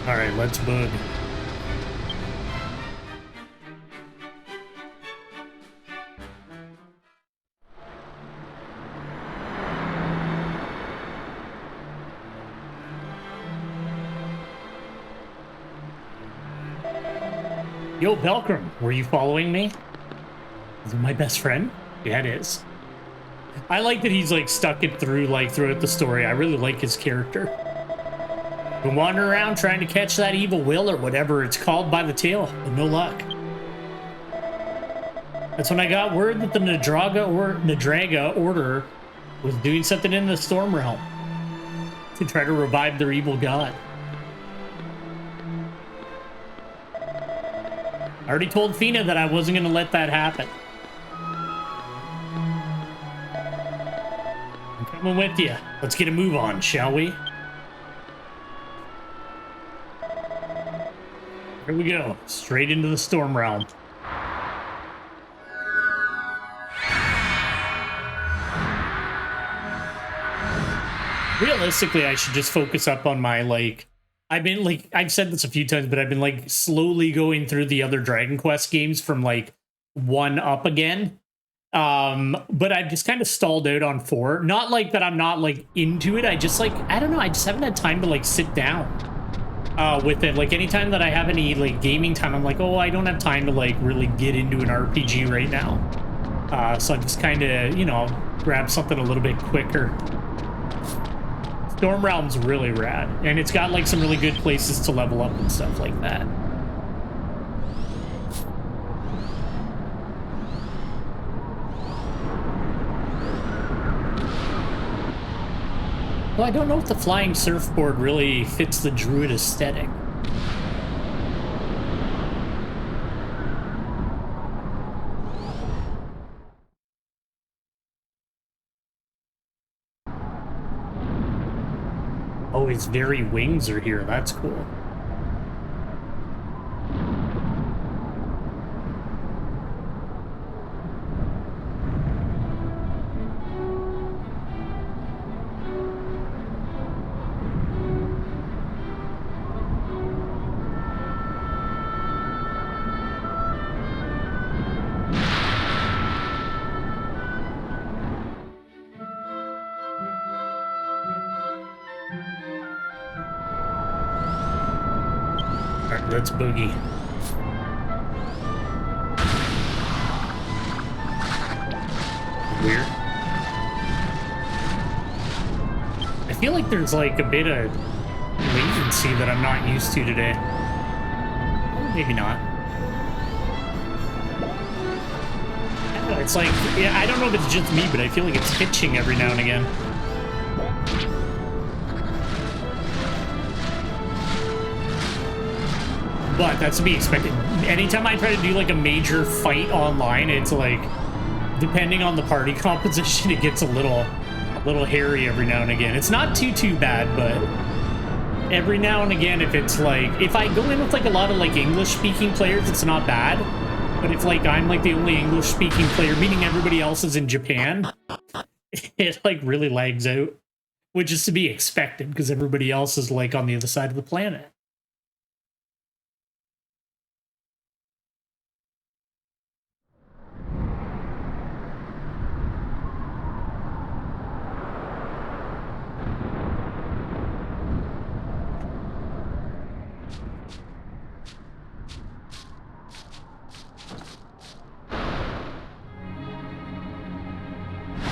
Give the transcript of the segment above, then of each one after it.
All right, let's bug. Yo, Belkram, were you following me? Is it my best friend? Yeah, it is. I like that he's like stuck it through like throughout the story. I really like his character. Been wandering around trying to catch that evil will or whatever it's called by the tail, but no luck. That's when I got word that the Nadraga Order was doing something in the Storm Realm to try to revive their evil god. I already told Fina that I wasn't going to let that happen. I'm coming with you. Let's get a move on, shall we? Here we go. Straight into the Storm Realm. Realistically, I should just focus up on my, like... I've said this a few times, but I've been, like, slowly going through the other Dragon Quest games from, like, 1 up again. But I've just kind of stalled out on 4. Not, like, that I'm not, like, into it. I just, like, I don't know. I just haven't had time to, like, sit down with it. Like, anytime that I have any, like, gaming time, I'm like, oh, I don't have time to, like, really get into an RPG right now. So I just kind of, you know, grab something a little bit quicker. Storm Realm's really rad, and it's got like some really good places to level up and stuff like that. Well, I don't know if the flying surfboard really fits the druid aesthetic. Oh, his very wings are here. That's cool. Let's boogie. Weird. I feel like there's like a bit of latency that I'm not used to today. Maybe not. I don't know, it's like, yeah, I don't know if it's just me, but I feel like it's hitching every now and again. But that's to be expected. Anytime I try to do like a major fight online, it's like, depending on the party composition, it gets a little hairy every now and again. It's not too bad, but every now and again, if it's like, if I go in with like a lot of like English speaking players, it's not bad. But if like I'm like the only English speaking player, meaning everybody else is in Japan, it like really lags out, which is to be expected because everybody else is like on the other side of the planet.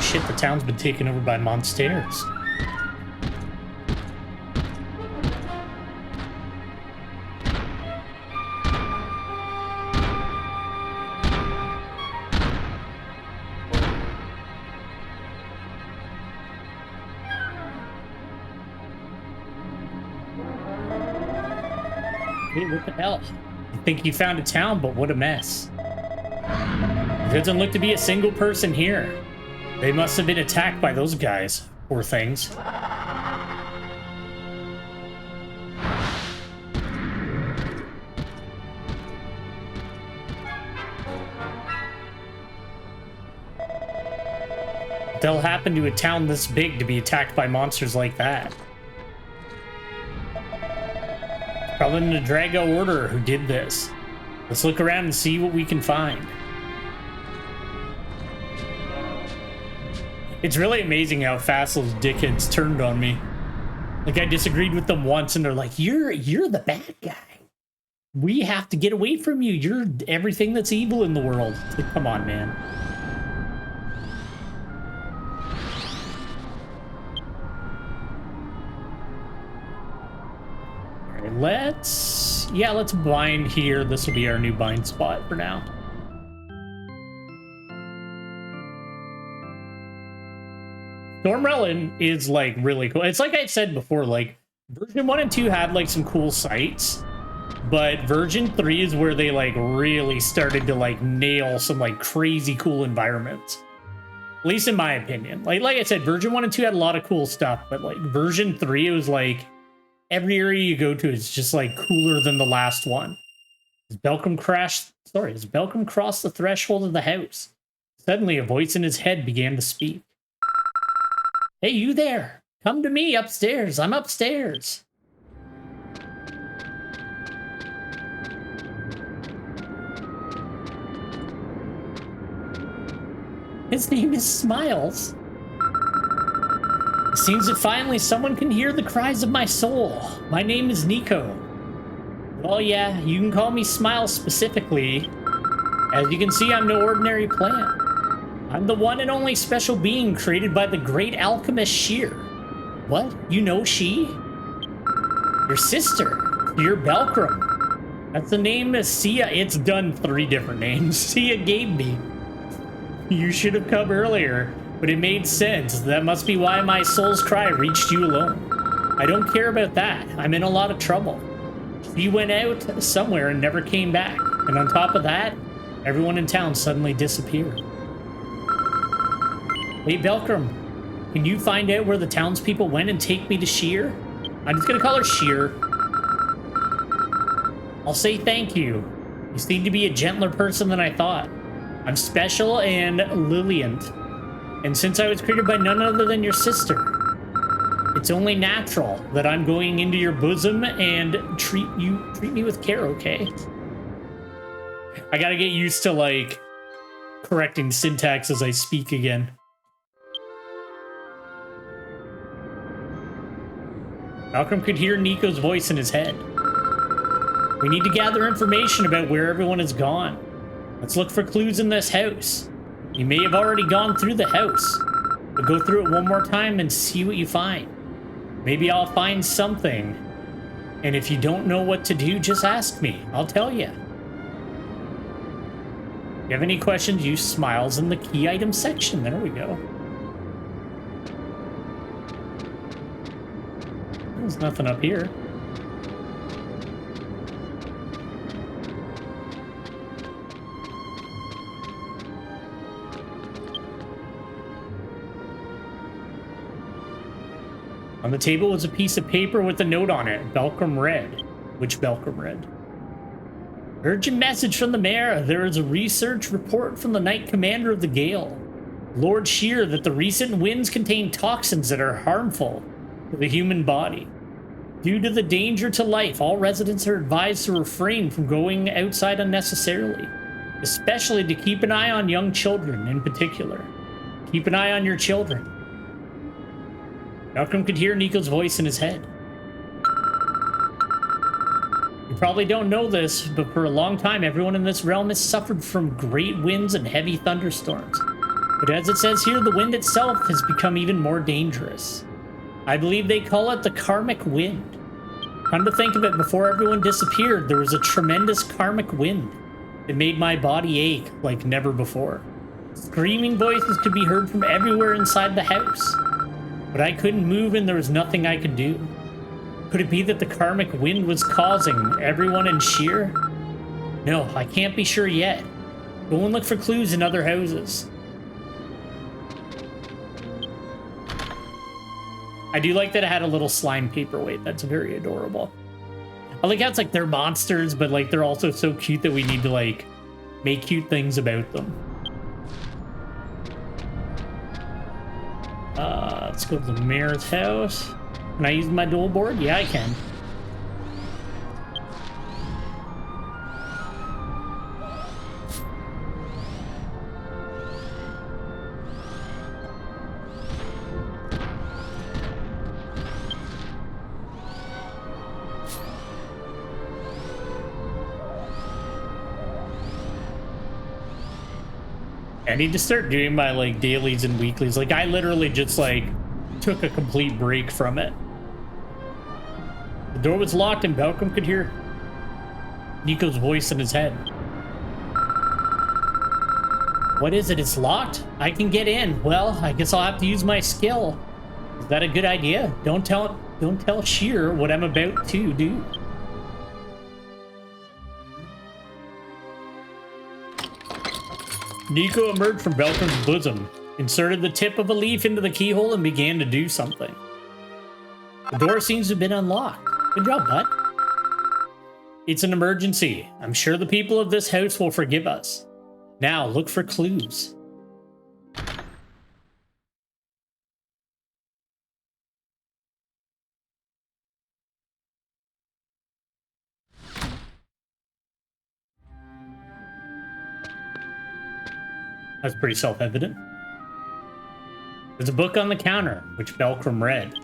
Shit, the town's been taken over by monsters. Hey, what the hell? You think you found a town, but what a mess. There doesn't look to be a single person here. They must have been attacked by those guys. Poor things. They'll happen to a town this big to be attacked by monsters like that. Probably the Drago Order who did this. Let's look around and see what we can find. It's really amazing how fast those dickheads turned on me. Like, I disagreed with them once, and they're like, you're the bad guy. We have to get away from you. You're everything that's evil in the world. It's like, come on, man. All right, let's bind here. This will be our new bind spot for now. Stormrelin is like really cool. It's like I said before, like version 1 and 2 had like some cool sights, but version 3 is where they like really started to like nail some like crazy cool environments. At least in my opinion. Like I said, version 1 and 2 had a lot of cool stuff, but like version 3, it was like every area you go to is just like cooler than the last one. As Belcom crossed the threshold of the house, suddenly a voice in his head began to speak. Hey, you there! Come to me upstairs. I'm upstairs. His name is Smiles. It seems that finally someone can hear the cries of my soul. My name is Nico. Well, yeah, you can call me Smiles specifically. As you can see, I'm no ordinary plant. I'm the one and only special being created by the great alchemist Sheer. What? You know she? Your sister. Your Belcrum. That's the name of Sia. It's done 3 different names. Sia gave me. You should have come earlier, but it made sense. That must be why my soul's cry reached you alone. I don't care about that. I'm in a lot of trouble. She went out somewhere and never came back. And on top of that, everyone in town suddenly disappeared. Hey, Belcrum, can you find out where the townspeople went and take me to Sheer? I'm just gonna call her Sheer. I'll say thank you. You seem to be a gentler person than I thought. I'm special and Liliant, and since I was created by none other than your sister, it's only natural that I'm going into your bosom and treat me with care, okay? I gotta get used to, like, correcting syntax as I speak again. Malcolm could hear Nico's voice in his head. We need to gather information about where everyone has gone. Let's look for clues in this house. You may have already gone through the house, but go through it one more time and see what you find. Maybe I'll find something. And if you don't know what to do, just ask me. I'll tell you. If you have any questions, use Smiles in the key item section. There we go. There's nothing up here. On the table was a piece of paper with a note on it. Belcom read. Which Belcom read? Urgent message from the mayor. There is a research report from the Knight Commander of the Gale, Lord Sheer, that the recent winds contain toxins that are harmful to the human body. Due to the danger to life, all residents are advised to refrain from going outside unnecessarily, especially to keep an eye on young children in particular. Keep an eye on your children. Malcolm could hear Nico's voice in his head. You probably don't know this, but for a long time, everyone in this realm has suffered from great winds and heavy thunderstorms. But as it says here, the wind itself has become even more dangerous. I believe they call it the karmic wind. Come to think of it, before everyone disappeared, there was a tremendous karmic wind that made my body ache like never before. Screaming voices could be heard from everywhere inside the house. But I couldn't move and there was nothing I could do. Could it be that the karmic wind was causing everyone in Sheer? No, I can't be sure yet. Go and look for clues in other houses. I do like that it had a little slime paperweight. That's very adorable. I like how it's like they're monsters, but like they're also so cute that we need to like make cute things about them. Let's go to the mayor's house. Can I use my dual board? Yeah, I can. I need to start doing my like dailies and weeklies. Like I literally just like took a complete break from it. The door was locked and Malcolm could hear Nico's voice in his head. What is it? It's locked? I can get in. Well, I guess I'll have to use my skill. Is that a good idea? Don't tell Sheer what I'm about to do. Nico emerged from Beltram's bosom, inserted the tip of a leaf into the keyhole, and began to do something. The door seems to have been unlocked. Good job, bud. It's an emergency. I'm sure the people of this house will forgive us. Now, look for clues. That's pretty self-evident. There's a book on the counter, which Belkram read.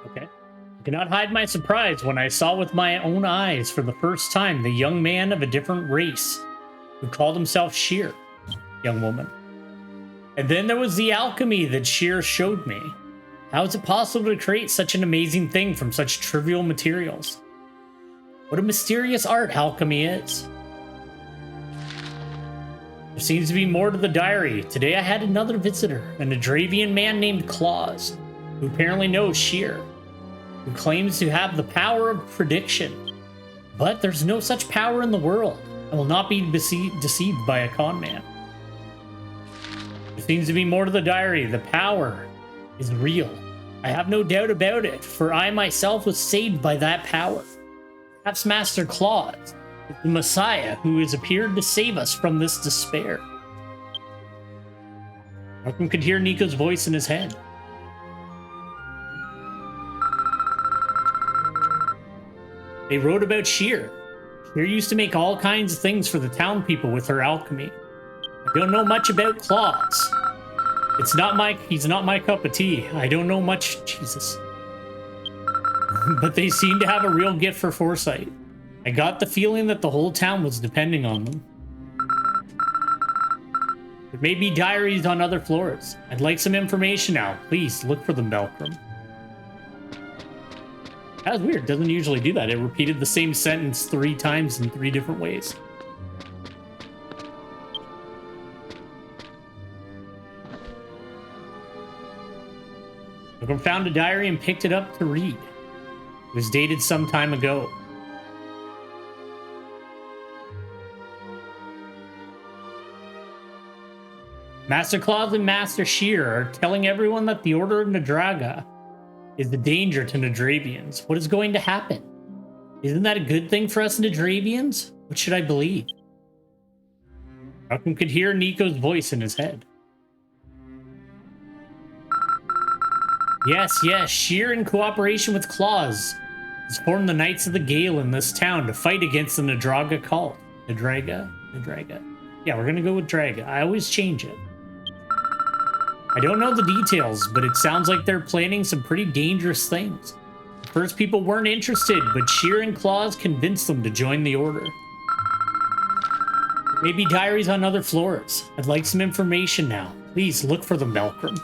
Okay. I cannot hide my surprise when I saw with my own eyes for the first time the young man of a different race who called himself Sheer, young woman. And then there was the alchemy that Sheer showed me. How is it possible to create such an amazing thing from such trivial materials? What a mysterious art alchemy is. There seems to be more to the diary. Today I had another visitor, an Adravian man named Claus, who apparently knows Sheer, who claims to have the power of prediction. But there's no such power in the world. I will not be deceived by a con man. There seems to be more to the diary. The power is real. I have no doubt about it, for I myself was saved by that power. Perhaps Master Claus is the Messiah who has appeared to save us from this despair. Malcolm could hear Nico's voice in his head. They wrote about Sheer. Sheer used to make all kinds of things for the town people with her alchemy. I don't know much about Claus. He's not my cup of tea. I don't know much, Jesus. But they seem to have a real gift for foresight. I got the feeling that the whole town was depending on them. There may be diaries on other floors. I'd like some information now. Please look for them, Belkram. That was weird. It doesn't usually do that. It repeated the same sentence 3 times in 3 different ways. Malcolm found a diary and picked it up to read. It was dated some time ago. Master Claus and Master Sheer are telling everyone that the Order of Nadraga is the danger to Nadravians. What is going to happen? Isn't that a good thing for us Nadravians? What should I believe? Malcolm could hear Nico's voice in his head. Yes, Sheer in cooperation with Claus has formed the Knights of the Gale in this town to fight against the Nadraga cult. Nadraga. Yeah, we're gonna go with Draga. I always change it. I don't know the details, but it sounds like they're planning some pretty dangerous things. At first, people weren't interested, but Sheer and Claus convinced them to join the Order. Maybe diaries on other floors. I'd like some information now. Please look for them, Belkram.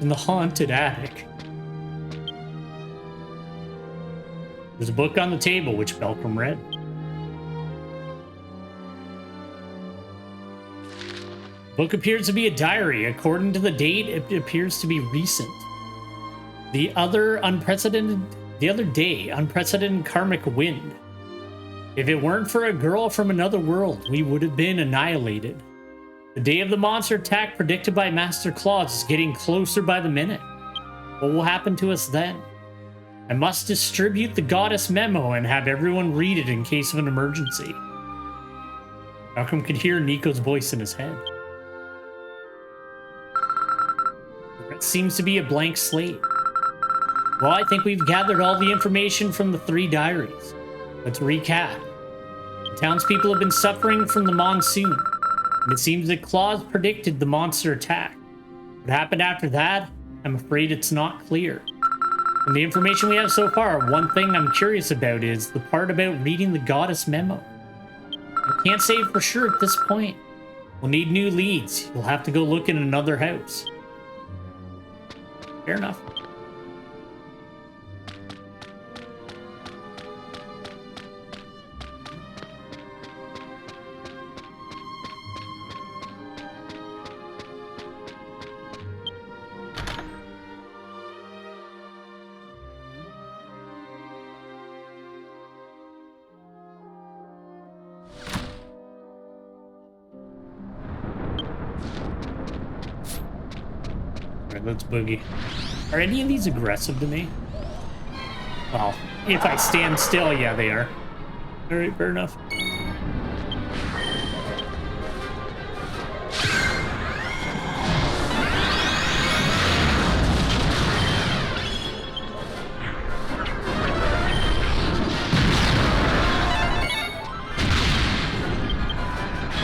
In the haunted attic. There's a book on the table, which Belkram read. The book appears to be a diary. According to the date, it appears to be recent. The other day, unprecedented karmic wind. If it weren't for a girl from another world, we would have been annihilated. The day of the monster attack predicted by Master Claus is getting closer by the minute. What will happen to us then? I must distribute the goddess memo and have everyone read it in case of an emergency. Malcolm could hear Nico's voice in his head. That seems to be a blank slate. Well, I think we've gathered all the information from the 3 diaries. Let's recap. Townspeople have been suffering from the monsoon, and it seems that Claus predicted the monster attack. What happened after that? I'm afraid it's not clear. From the information we have so far, one thing I'm curious about is the part about reading the goddess memo. I can't say for sure at this point. We'll need new leads. You'll have to go look in another house. Fair enough. Let's boogie. Are any of these aggressive to me? Well, if I stand still, yeah, they are. All right, fair enough.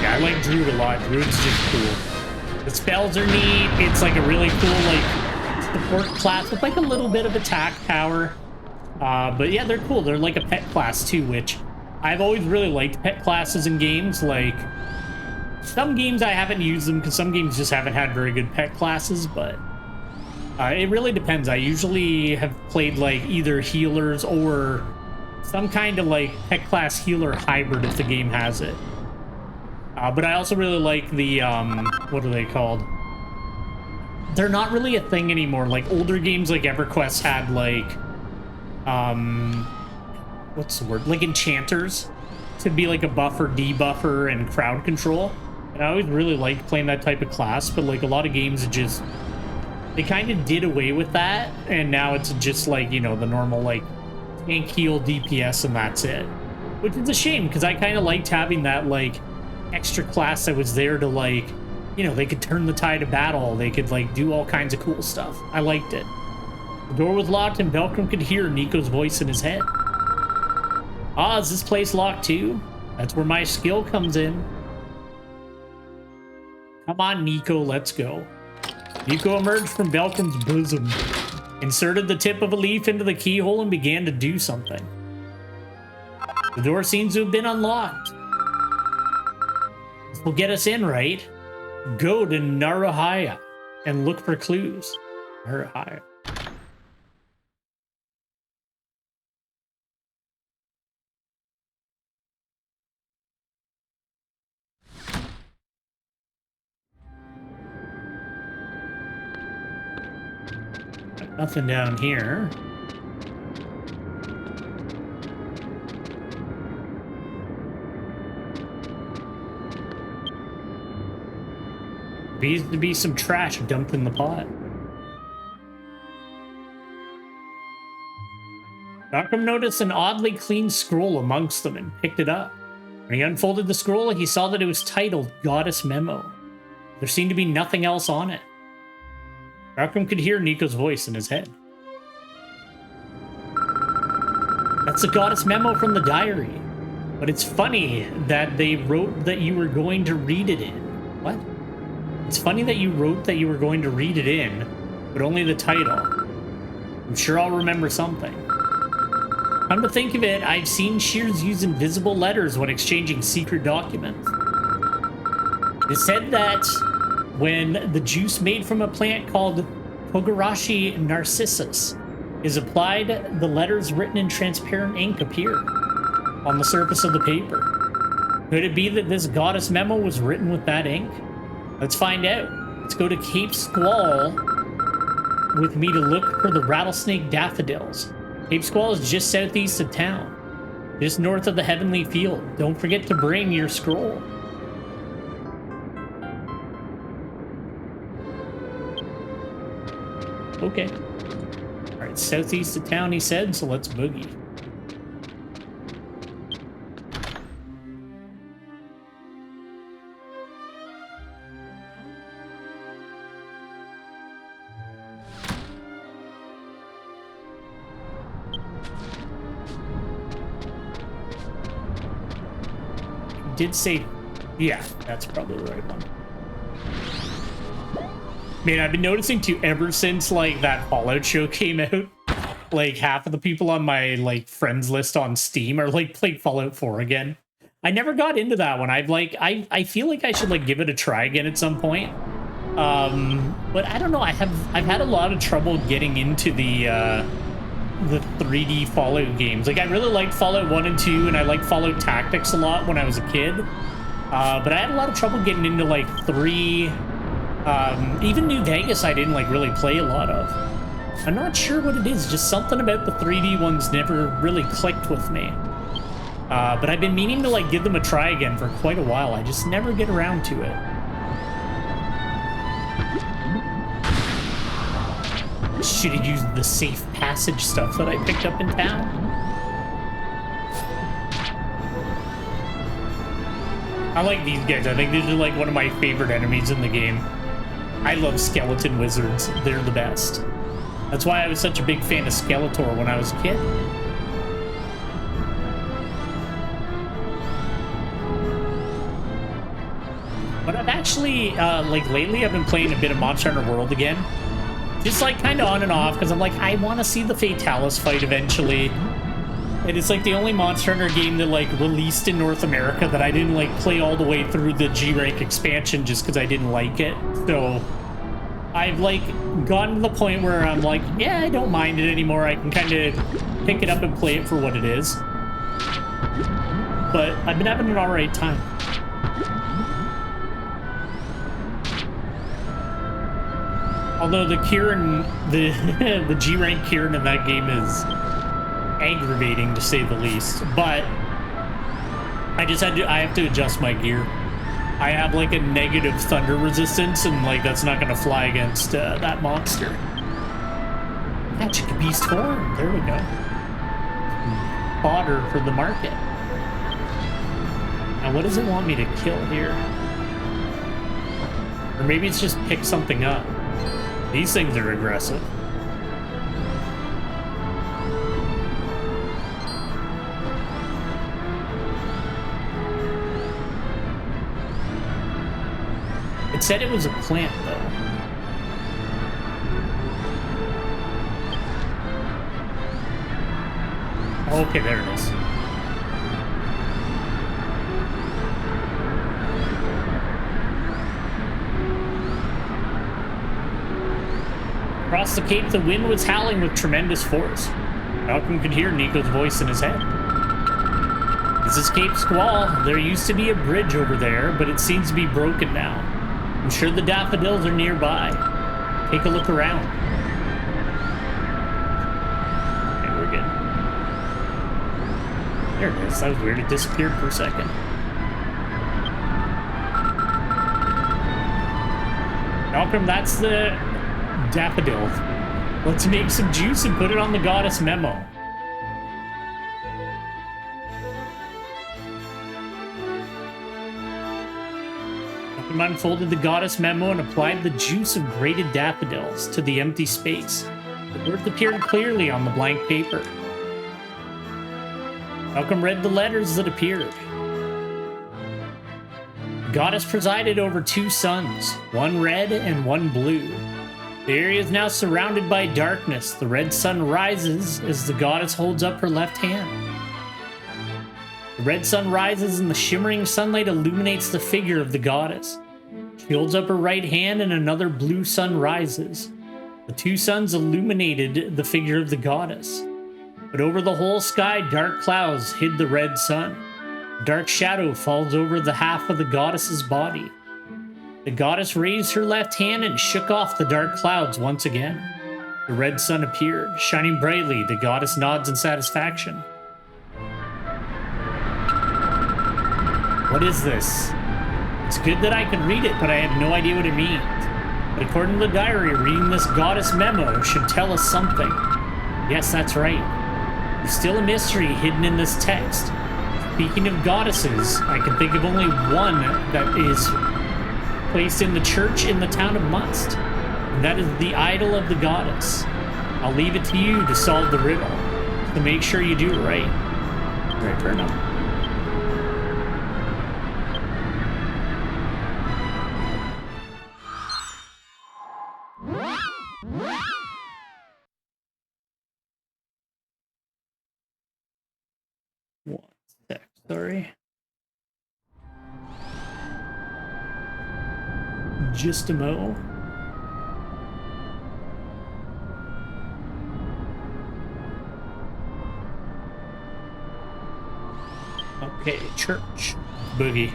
Yeah, I like Druid a lot. Druid's just cool. The spells are neat. It's like a really cool, like, support class with like a little bit of attack power. But yeah, they're cool. They're like a pet class too, which I've always really liked pet classes in games. Like, some games I haven't used them because some games just haven't had very good pet classes, but it really depends. I usually have played like either healers or some kind of like pet class healer hybrid if the game has it. But I also really like the, what are they called? They're not really a thing anymore. Like, older games like EverQuest had, like, what's the word? Like, enchanters to be, like, a buffer, debuffer, and crowd control. And I always really liked playing that type of class, but, like, a lot of games just, they kind of did away with that, and now it's just, like, you know, the normal, like, tank, heal, DPS, and that's it. Which is a shame, because I kind of liked having that, like, extra class that was there to, like, you know, they could turn the tide of battle. They could, like, do all kinds of cool stuff. I liked it. The door was locked and Belcom could hear Nico's voice in his head. Ah, is this place locked too? That's where my skill comes in. Come on, Nico, let's go. Nico emerged from Belcom's bosom, inserted the tip of a leaf into the keyhole and began to do something. The door seems to have been unlocked. This will get us in, right? Go to Naruhaya and look for clues. Naruhaya. Nothing down here. There used to be some trash dumped in the pot. Malcolm noticed an oddly clean scroll amongst them and picked it up. When he unfolded the scroll, he saw that it was titled Goddess Memo. There seemed to be nothing else on it. Malcolm could hear Nico's voice in his head. That's the Goddess Memo from the diary. But it's funny that they wrote that you were going to read it in. What? It's funny that you wrote that you were going to read it in, but only the title. I'm sure I'll remember something. Come to think of it, I've seen Shears use invisible letters when exchanging secret documents. It said that when the juice made from a plant called Kogarashi narcissus is applied, the letters written in transparent ink appear on the surface of the paper. Could it be that this goddess memo was written with that ink? Let's find out. Let's go to Cape Squall with me to look for the rattlesnake daffodils. Cape Squall is just southeast of town, just north of the Heavenly Field. Don't forget to bring your scroll. Okay. All right, southeast of town, he said, so let's boogie. did say... Yeah, that's probably the right one. Man, I've been noticing too, ever since, like, that Fallout show came out, like, half of the people on my, like, friends list on Steam are, like, playing Fallout 4 again. I never got into that one. I feel like I should, like, give it a try again at some point. But I don't know, I've had a lot of trouble getting into the 3D Fallout games. Like, I really liked Fallout 1 and 2, and I liked Fallout Tactics a lot when I was a kid. But I had a lot of trouble getting into, like, 3... even New Vegas I didn't, like, really play a lot of. I'm not sure what it is, just something about the 3D ones never really clicked with me. But I've been meaning to, like, give them a try again for quite a while. I just never get around to it. Should have used the safe passage stuff that I picked up in town. I like these guys. I think these are, like, one of my favorite enemies in the game. I love skeleton wizards. They're the best. That's why I was such a big fan of Skeletor when I was a kid. But I've actually, like, lately I've been playing a bit of Monster Hunter World again. Just, like, kind of on and off, because I'm like, I want to see the Fatalis fight eventually. And it's, like, the only Monster Hunter game that, like, released in North America that I didn't, like, play all the way through the G-Rank expansion just because I didn't like it. So I've, like, gotten to the point where I'm like, yeah, I don't mind it anymore. I can kind of pick it up and play it for what it is. But I've been having an alright time. Although the Kieran, the G-Rank Kieran in that game is aggravating, to say the least. But I have to adjust my gear. I have, like, a negative thunder resistance, and, like, that's not going to fly against that monster. Magic Beast Horn. There we go. Fodder for the market. Now, what does it want me to kill here? Or maybe it's just pick something up. These things are aggressive. It said it was a plant, though. Okay, there it is. Across the cape, the wind was howling with tremendous force. Malcolm could hear Nico's voice in his head. This is Cape Squall. There used to be a bridge over there, but it seems to be broken now. I'm sure the daffodils are nearby. Take a look around. Okay, we're good. There it is. That was weird. It disappeared for a second. Malcolm, that's the daffodil. Let's make some juice and put it on the goddess memo. Malcolm unfolded the goddess memo and applied the juice of grated daffodils to the empty space. The words appeared clearly on the blank paper. Malcolm read the letters that appeared. The goddess presided over 2 suns, one red and one blue. The area is now surrounded by darkness. The red sun rises as the goddess holds up her left hand. The red sun rises and the shimmering sunlight illuminates the figure of the goddess. She holds up her right hand and another blue sun rises. The 2 suns illuminated the figure of the goddess. But over the whole sky, dark clouds hid the red sun. A dark shadow falls over the half of the goddess's body. The goddess raised her left hand and shook off the dark clouds once again. The red sun appeared, shining brightly. The goddess nods in satisfaction. What is this? It's good that I can read it, but I have no idea what it means. But according to the diary, reading this goddess memo should tell us something. Yes, that's right. There's still a mystery hidden in this text. Speaking of goddesses, I can think of only one that is placed in the church in the town of Must. And that is the idol of the goddess. I'll leave it to you to solve the riddle. To make sure you do it right. Right, fair enough. Sorry. Just a mo. Okay, church. Boogie.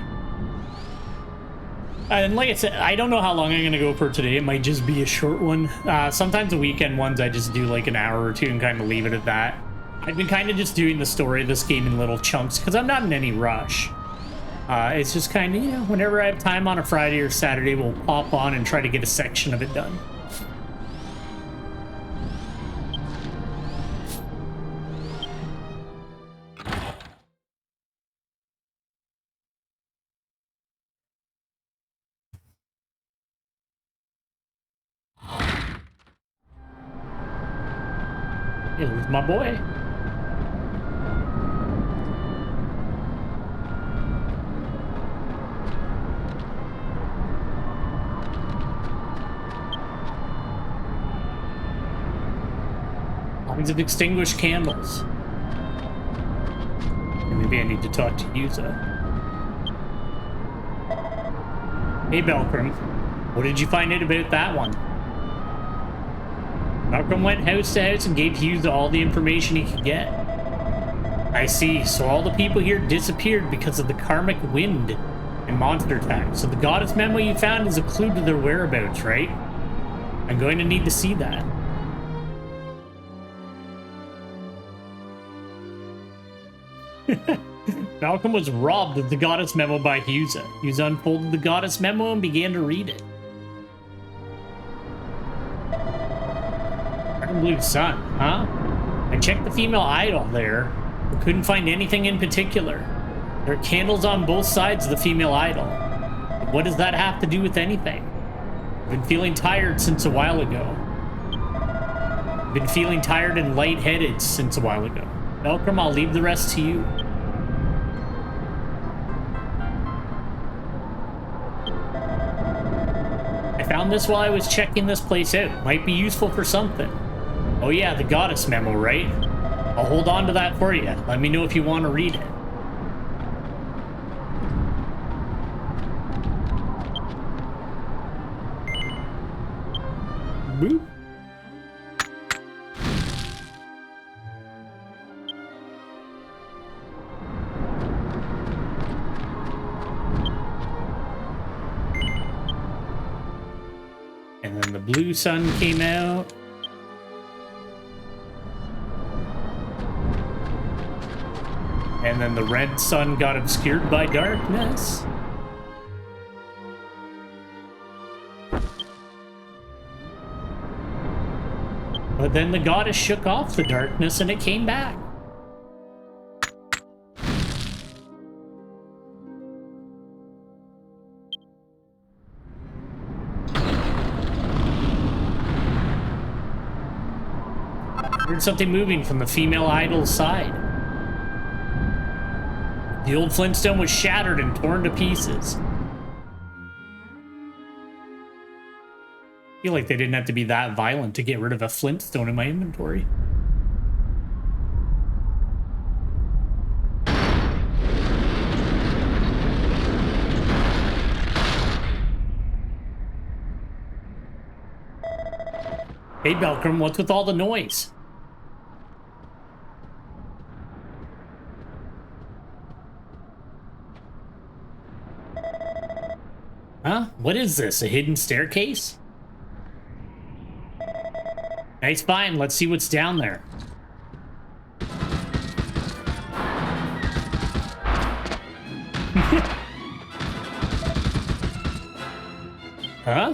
And like I said, I don't know how long I'm going to go for today. It might just be a short one. Sometimes the weekend ones, I just do like an hour or two and kind of leave it at that. I've been kind of just doing the story of this game in little chunks because I'm not in any rush. It's just kind of, you know, whenever I have time on a Friday or Saturday, we'll pop on and try to get a section of it done. It was my boy. Lines of extinguished candles. Maybe I need to talk to Yuza. Hey, Belkram. What did you find out about that one? Malcolm went house to house and gave Yuza all the information he could get. I see. So all the people here disappeared because of the karmic wind and monster attack. So the goddess memo you found is a clue to their whereabouts, right? I'm going to need to see that. Malcolm was robbed of the goddess memo by Yuza. Yuza unfolded the goddess memo and began to read it. Blue sun, huh? I checked the female idol there, but couldn't find anything in particular. There are candles on both sides of the female idol. But what does that have to do with anything? I've been feeling tired since a while ago. I've been feeling tired and lightheaded since a while ago. Malcolm, I'll leave the rest to you. I found this while I was checking this place out. Might be useful for something. Oh yeah, the goddess memo, right? I'll hold on to that for you. Let me know if you want to read it. Boop. And then the blue sun came out. And then the red sun got obscured by darkness. But then the goddess shook off the darkness and it came back. I heard something moving from the female idol's side. The old Flintstone was shattered and torn to pieces. I feel like they didn't have to be that violent to get rid of a Flintstone in my inventory. Hey, Belkram, what's with all the noise? Huh? What is this? A hidden staircase? Nice find. Let's see what's down there. Huh?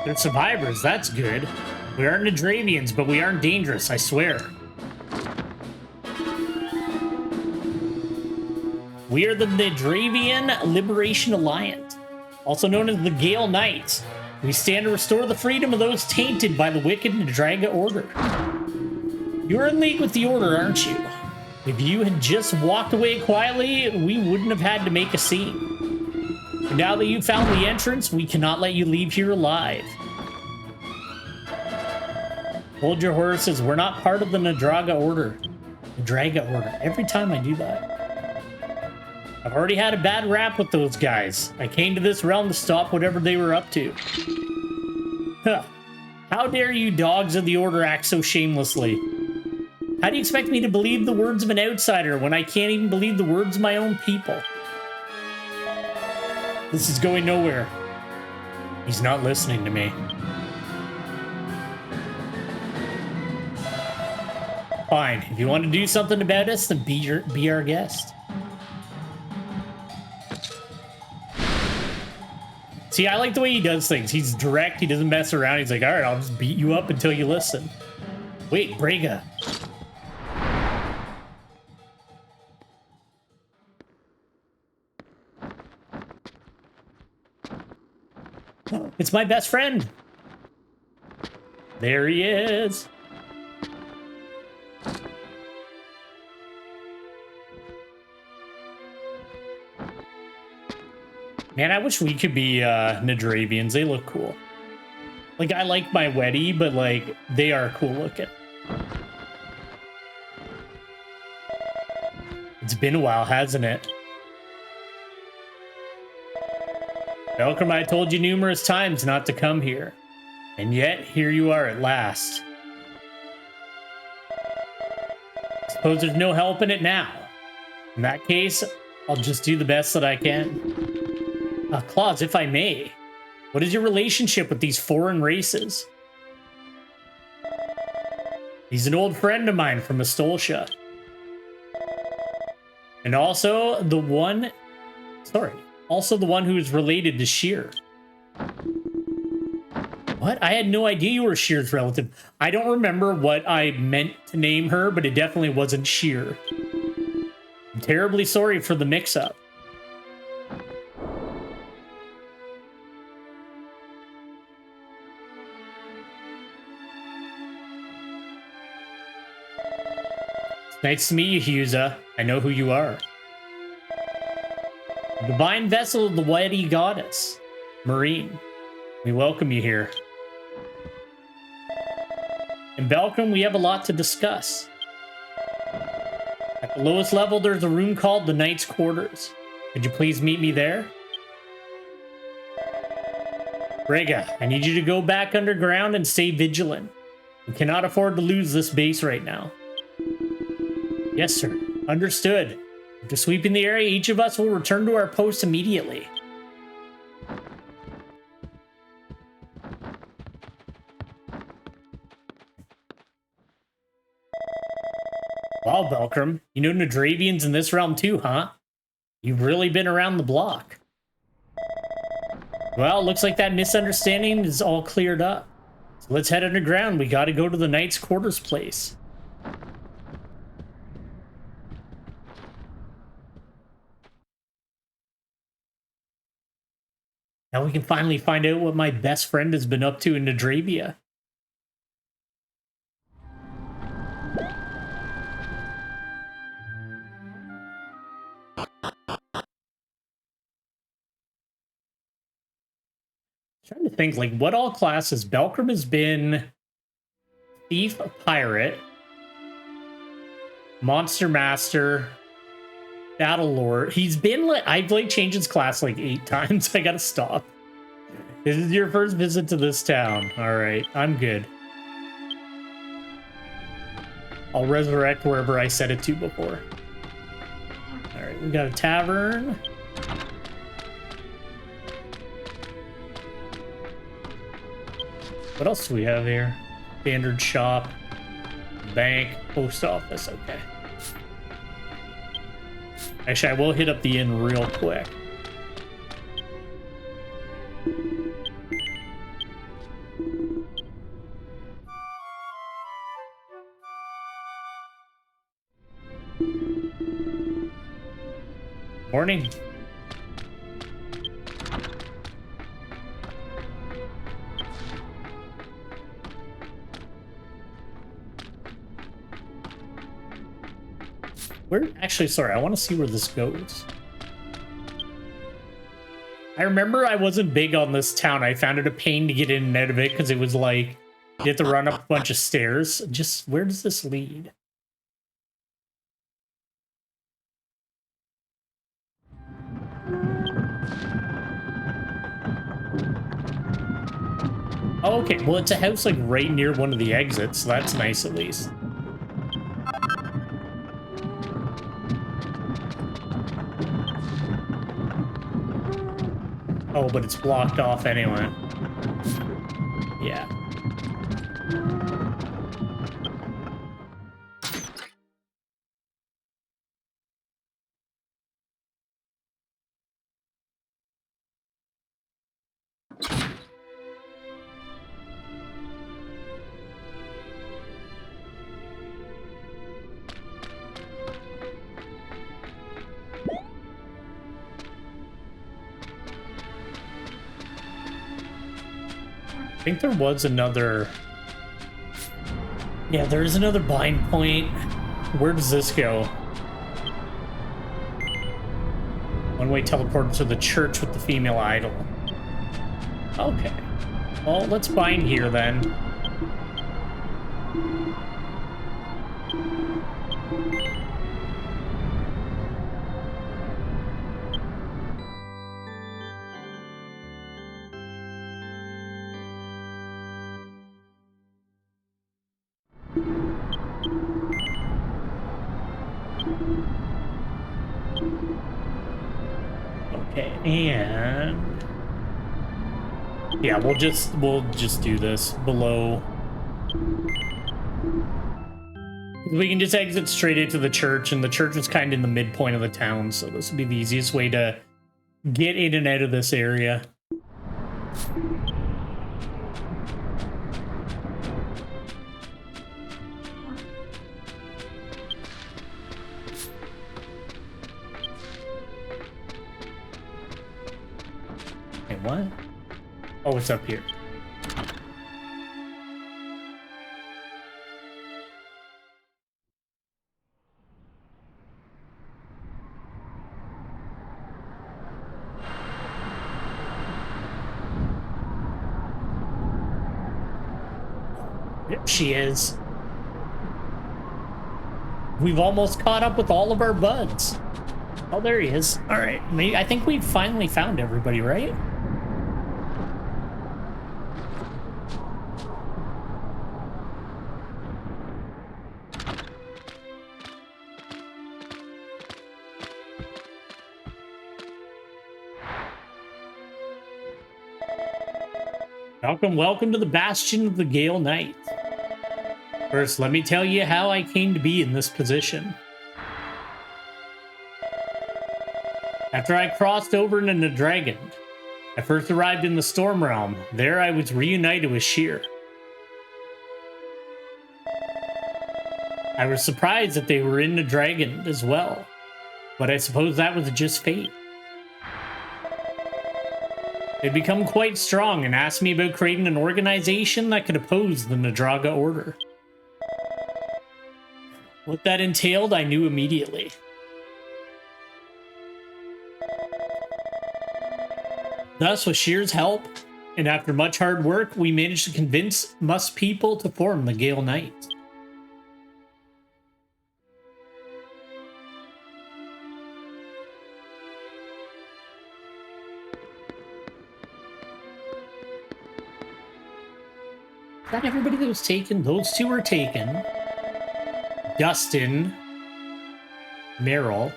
They're survivors. That's good. We aren't Nadravians, but we aren't dangerous, I swear. We are the Nadravian Liberation Alliance, also known as the Gale Knights. We stand to restore the freedom of those tainted by the wicked Nadraga Order. You're in league with the Order, aren't you? If you had just walked away quietly, we wouldn't have had to make a scene. And now that you've found the entrance, we cannot let you leave here alive. Hold your horses. We're not part of the Nadraga Order. The Draga order. Every time I do that. I've already had a bad rap with those guys. I came to this realm to stop whatever they were up to. Huh. How dare you dogs of the order act so shamelessly? How do you expect me to believe the words of an outsider when I can't even believe the words of my own people? This is going nowhere. He's not listening to me. Fine. If you want to do something about us, then be our guest. See, I like the way he does things. He's direct. He doesn't mess around. He's like, all right, I'll just beat you up until you listen. Wait, Braga. It's my best friend. There he is. Man, I wish we could be Nadravians. They look cool. Like, I like my Weddy, but, like, they are cool looking. It's been a while, hasn't it? Welcome, I told you numerous times not to come here. And yet, here you are at last. Suppose there's no help in it now. In that case, I'll just do the best that I can. Claus, if I may, what is your relationship with these foreign races? He's an old friend of mine from Astolcia. And also the one who is related to Sheer. What? I had no idea you were Sheer's relative. I don't remember what I meant to name her, but it definitely wasn't Sheer. I'm terribly sorry for the mix-up. Nice to meet you, Husa. I know who you are. The divine vessel of the Weddy goddess, Marine. We welcome you here. In Belcom, we have a lot to discuss. At the lowest level, there's a room called the Knight's Quarters. Could you please meet me there? Braga, I need you to go back underground and stay vigilant. We cannot afford to lose this base right now. Yes, sir. Understood. After sweeping the area, each of us will return to our posts immediately. Wow, Belcom. You know Nadravians in this realm too, huh? You've really been around the block. Well, looks like that misunderstanding is all cleared up. So let's head underground. We gotta go to the Knight's Quarters place. Now we can finally find out what my best friend has been up to in Nadravia. Trying to think, like, what all classes? Belcom has been Thief, Pirate, Monster Master, Battle Lord. He's been like, I've like changed his class like 8 times. I gotta stop. This is your first visit to this town. All right, I'm good. I'll resurrect wherever I set it to before. All right, we got a tavern. What else do we have here? Standard shop, bank, post office. Okay. Actually, I will hit up the inn real quick. Morning. Actually, sorry, I want to see where this goes. I remember I wasn't big on this town. I found it a pain to get in and out of it because it was like, you have to run up a bunch of stairs. Just, where does this lead? Oh, okay. Well, it's a house like right near one of the exits, so that's nice at least. Oh, but it's blocked off anyway. Yeah. I think there was another... Yeah, there is another bind point. Where does this go? One-way teleport to the church with the female idol. Okay. Well, let's bind here then. Okay, and yeah, we'll just do this below. We can just exit straight into the church, and the church is kind of in the midpoint of the town, so this would be the easiest way to get in and out of this area. What? Oh, it's up here. Yep, she is. We've almost caught up with all of our buds. Oh, there he is. All right, maybe I think we've finally found everybody, right? Welcome to the Bastion of the Gale Knight. First, let me tell you how I came to be in this position. After I crossed over into the Dragon, I first arrived in the Storm Realm. There I was reunited with Sheer. I was surprised that they were in the Dragon as well, but I suppose that was just fate. They'd become quite strong and asked me about creating an organization that could oppose the Nadraga Order. What that entailed, I knew immediately. Thus, with Sheer's help, and after much hard work, we managed to convince Must people to form the Gale Knight. Not everybody that was taken. Those two were taken. Dustin, Meryl,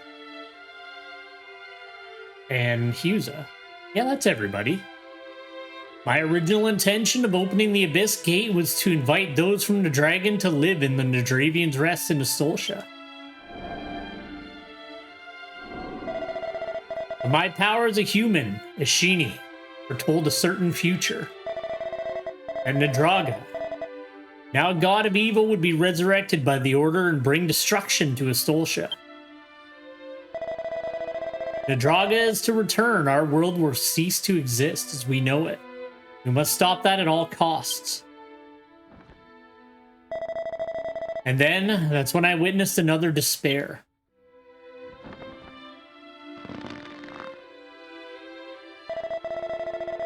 and Husa. Yeah, that's everybody. My original intention of opening the Abyss Gate was to invite those from the Dragon to live in the Nadravian's Rest in Astoltia. My power as a human, Ashini, foretold a certain future. And Nadraga, now a god of evil, would be resurrected by the Order and bring destruction to Astoltia. Nadraga is to return. Our world will cease to exist as we know it. We must stop that at all costs. And then, that's when I witnessed another despair.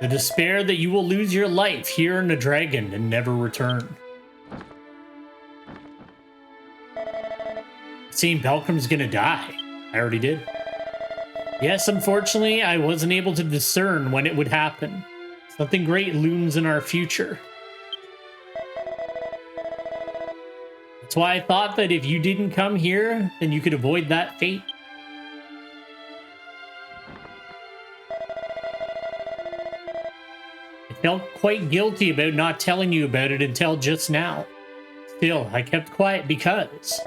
The despair that you will lose your life here in the Dragon and never return. It seemed Belcrum's gonna die. I already did. Yes, unfortunately, I wasn't able to discern when it would happen. Something great looms in our future. That's why I thought that if you didn't come here, then you could avoid that fate. I felt quite guilty about not telling you about it until just now. Still, I kept quiet because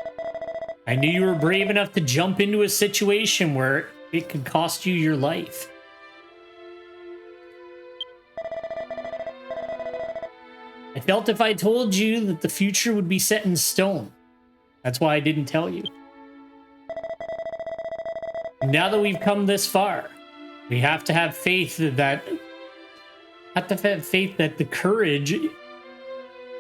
I knew you were brave enough to jump into a situation where it could cost you your life. I felt if I told you that the future would be set in stone. That's why I didn't tell you. Now that we've come this far, we have to have faith that the courage...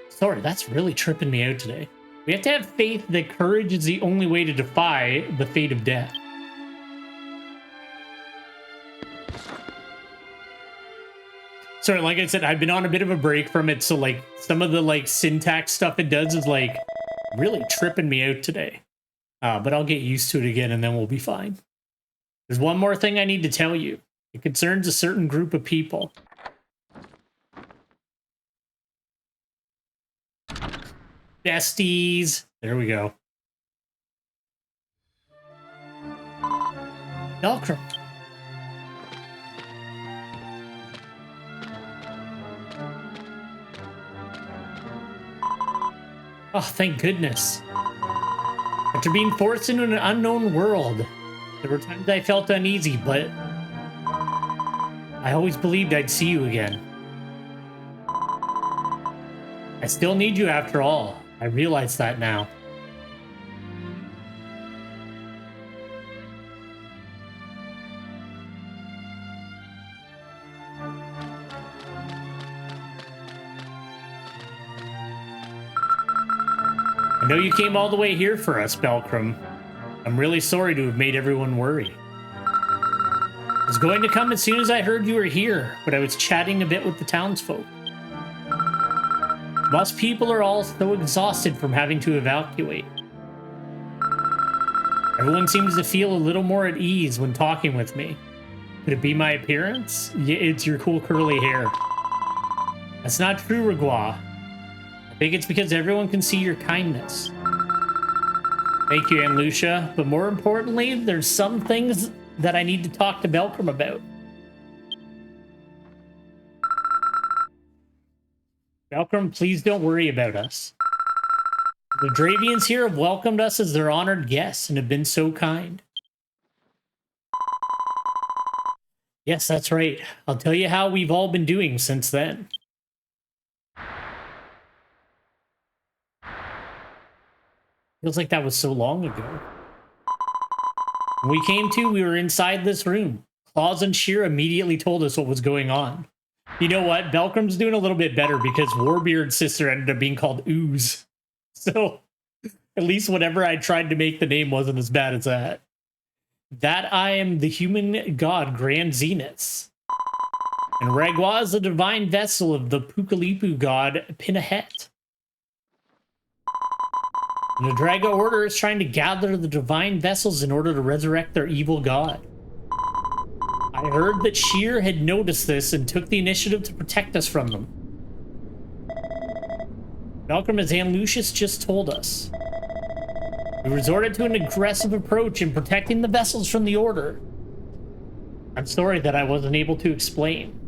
Sorry, that's really tripping me out today. We have to have faith that courage is the only way to defy the fate of death. Sorry, like I said, I've been on a bit of a break from it, so like some of the like syntax stuff it does is like really tripping me out today. But I'll get used to it again and then we'll be fine. There's one more thing I need to tell you. It concerns a certain group of people. Besties. There we go. Velcro. Oh, thank goodness. After being forced into an unknown world, there were times I felt uneasy, but I always believed I'd see you again. I still need you after all. I realize that now. I know you came all the way here for us, Belcrum. I'm really sorry to have made everyone worry. I was going to come as soon as I heard you were here, but I was chatting a bit with the townsfolk. Most people are all so exhausted from having to evacuate. Everyone seems to feel a little more at ease when talking with me. Could it be my appearance? Yeah, it's your cool curly hair. That's not true, Regua. I think it's because everyone can see your kindness. Thank you, Aunt Lucia. But more importantly, there's some things that I need to talk to Belcrum about. Belcrum, please don't worry about us. The Dravians here have welcomed us as their honored guests and have been so kind. Yes, that's right. I'll tell you how we've all been doing since then. Feels like that was so long ago. When we came to, we were inside this room. Claus and Sheer immediately told us what was going on. You know what? Belcrum's doing a little bit better because Warbeard's sister ended up being called Ooze. So, at least whatever I tried to make the name wasn't as bad as that. That I am the human god Grand Zenith. And Regua is the divine vessel of the Pukalipu god Pinahet. The Draga Order is trying to gather the divine vessels in order to resurrect their evil god. I heard that Sheer had noticed this and took the initiative to protect us from them. Belcrum, as Aunt Lucius just told us. We resorted to an aggressive approach in protecting the vessels from the Order. I'm sorry that I wasn't able to explain.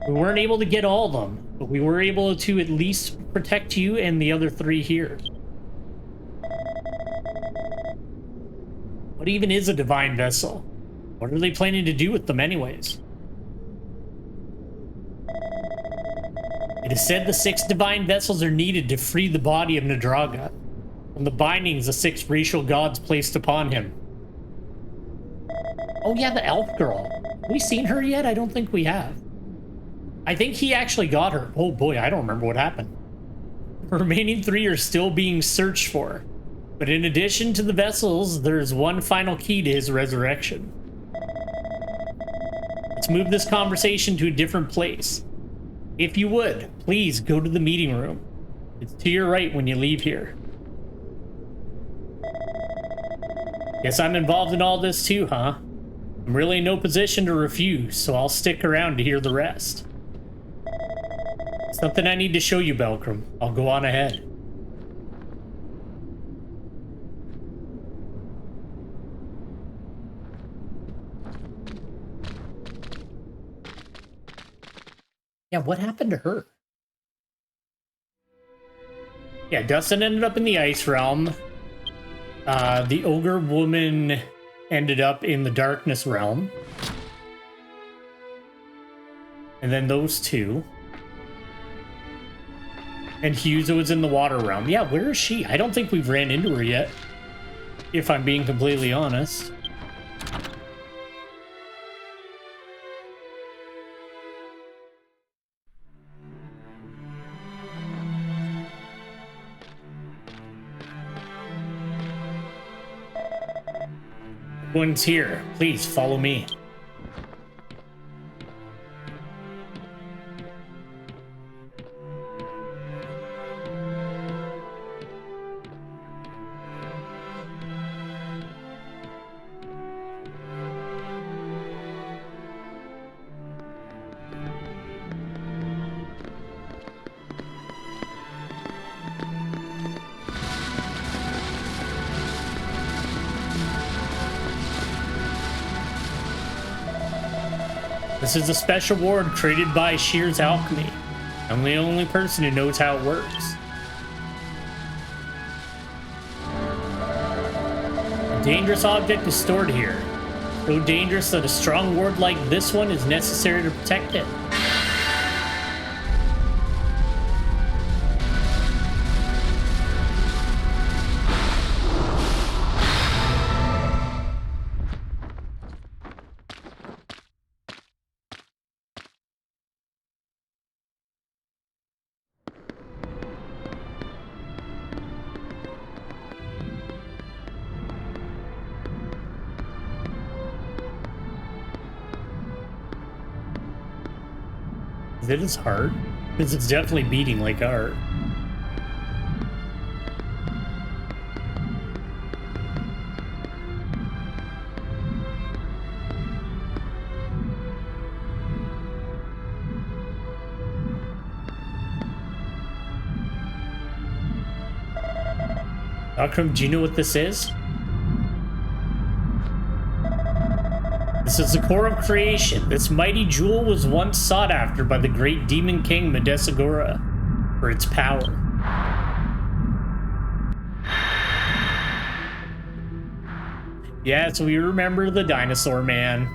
We weren't able to get all of them, but we were able to at least protect you and the other three here. What even is a divine vessel? What are they planning to do with them anyways? It is said the 6 divine vessels are needed to free the body of Nadraga from the bindings the 6 racial gods placed upon him. Oh yeah, the elf girl. Have we seen her yet? I don't think we have. I think he actually got her. Oh boy, I don't remember what happened. The remaining 3 are still being searched for. But in addition to the vessels, there's one final key to his resurrection. Let's move this conversation to a different place. If you would, please go to the meeting room. It's to your right when you leave here. Guess I'm involved in all this too, huh? I'm really in no position to refuse, so I'll stick around to hear the rest. Something I need to show you, Belkram. I'll go on ahead. Yeah, what happened to her? Yeah, Dustin ended up in the Ice Realm. The Ogre Woman ended up in the Darkness Realm. And then those two. And Huzo is in the Water Realm. Yeah, where is she? I don't think we've ran into her yet, if I'm being completely honest. One's here. Please follow me. This is a special ward created by Shear's Alchemy. I'm the only person who knows how it works. A dangerous object is stored here. So dangerous that a strong ward like this one is necessary to protect it. Is it his heart? Because it's definitely beating like a heart. Akram, do you know what this is? This is the core of creation. This mighty jewel was once sought after by the great demon king Medesagora for its power. Yeah, so we remember the dinosaur man.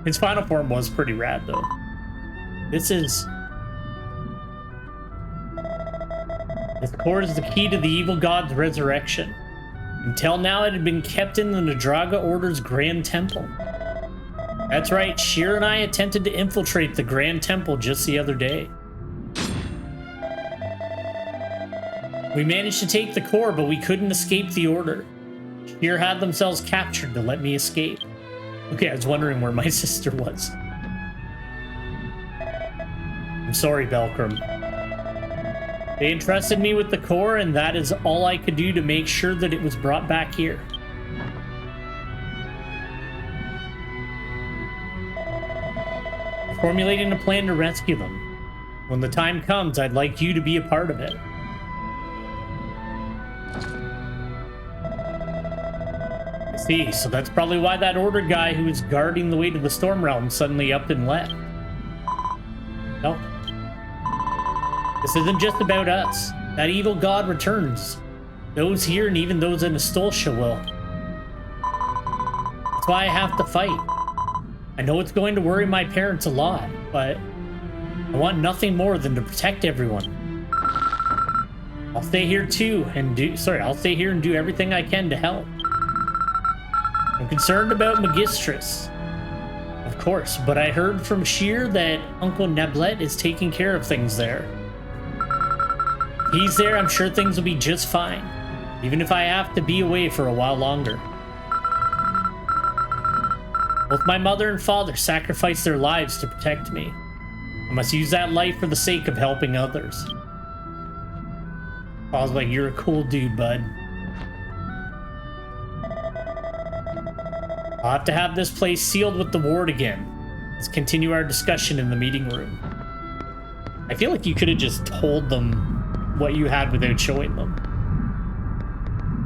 His final form was pretty rad, though. This core is the key to the evil god's resurrection. Until now, it had been kept in the Nadraga Order's Grand Temple. That's right, Sheer and I attempted to infiltrate the Grand Temple just the other day. We managed to take the core, but we couldn't escape the Order. Sheer had themselves captured to let me escape. Okay, I was wondering where my sister was. I'm sorry, Belkram. They entrusted me with the core, and that is all I could do to make sure that it was brought back here. I'm formulating a plan to rescue them. When the time comes, I'd like you to be a part of it. I see, so that's probably why that Order guy who was guarding the way to the Storm Realm suddenly up and left. No. This isn't just about us. That evil god returns. Those here and even those in Astoltia will. That's why I have to fight. I know it's going to worry my parents a lot, but I want nothing more than to protect everyone. I'll stay here too and I'll stay here and do everything I can to help. I'm concerned about Magistris. Of course, but I heard from Sheer that Uncle Nablet is taking care of things there. He's there, I'm sure things will be just fine, even if I have to be away for a while longer. Both my mother and father sacrificed their lives to protect me. I must use that life for the sake of helping others. I was like, you're a cool dude, bud. I'll have to have this place sealed with the ward again. Let's continue our discussion in the meeting room. I feel like you could have just told them what you had without showing them.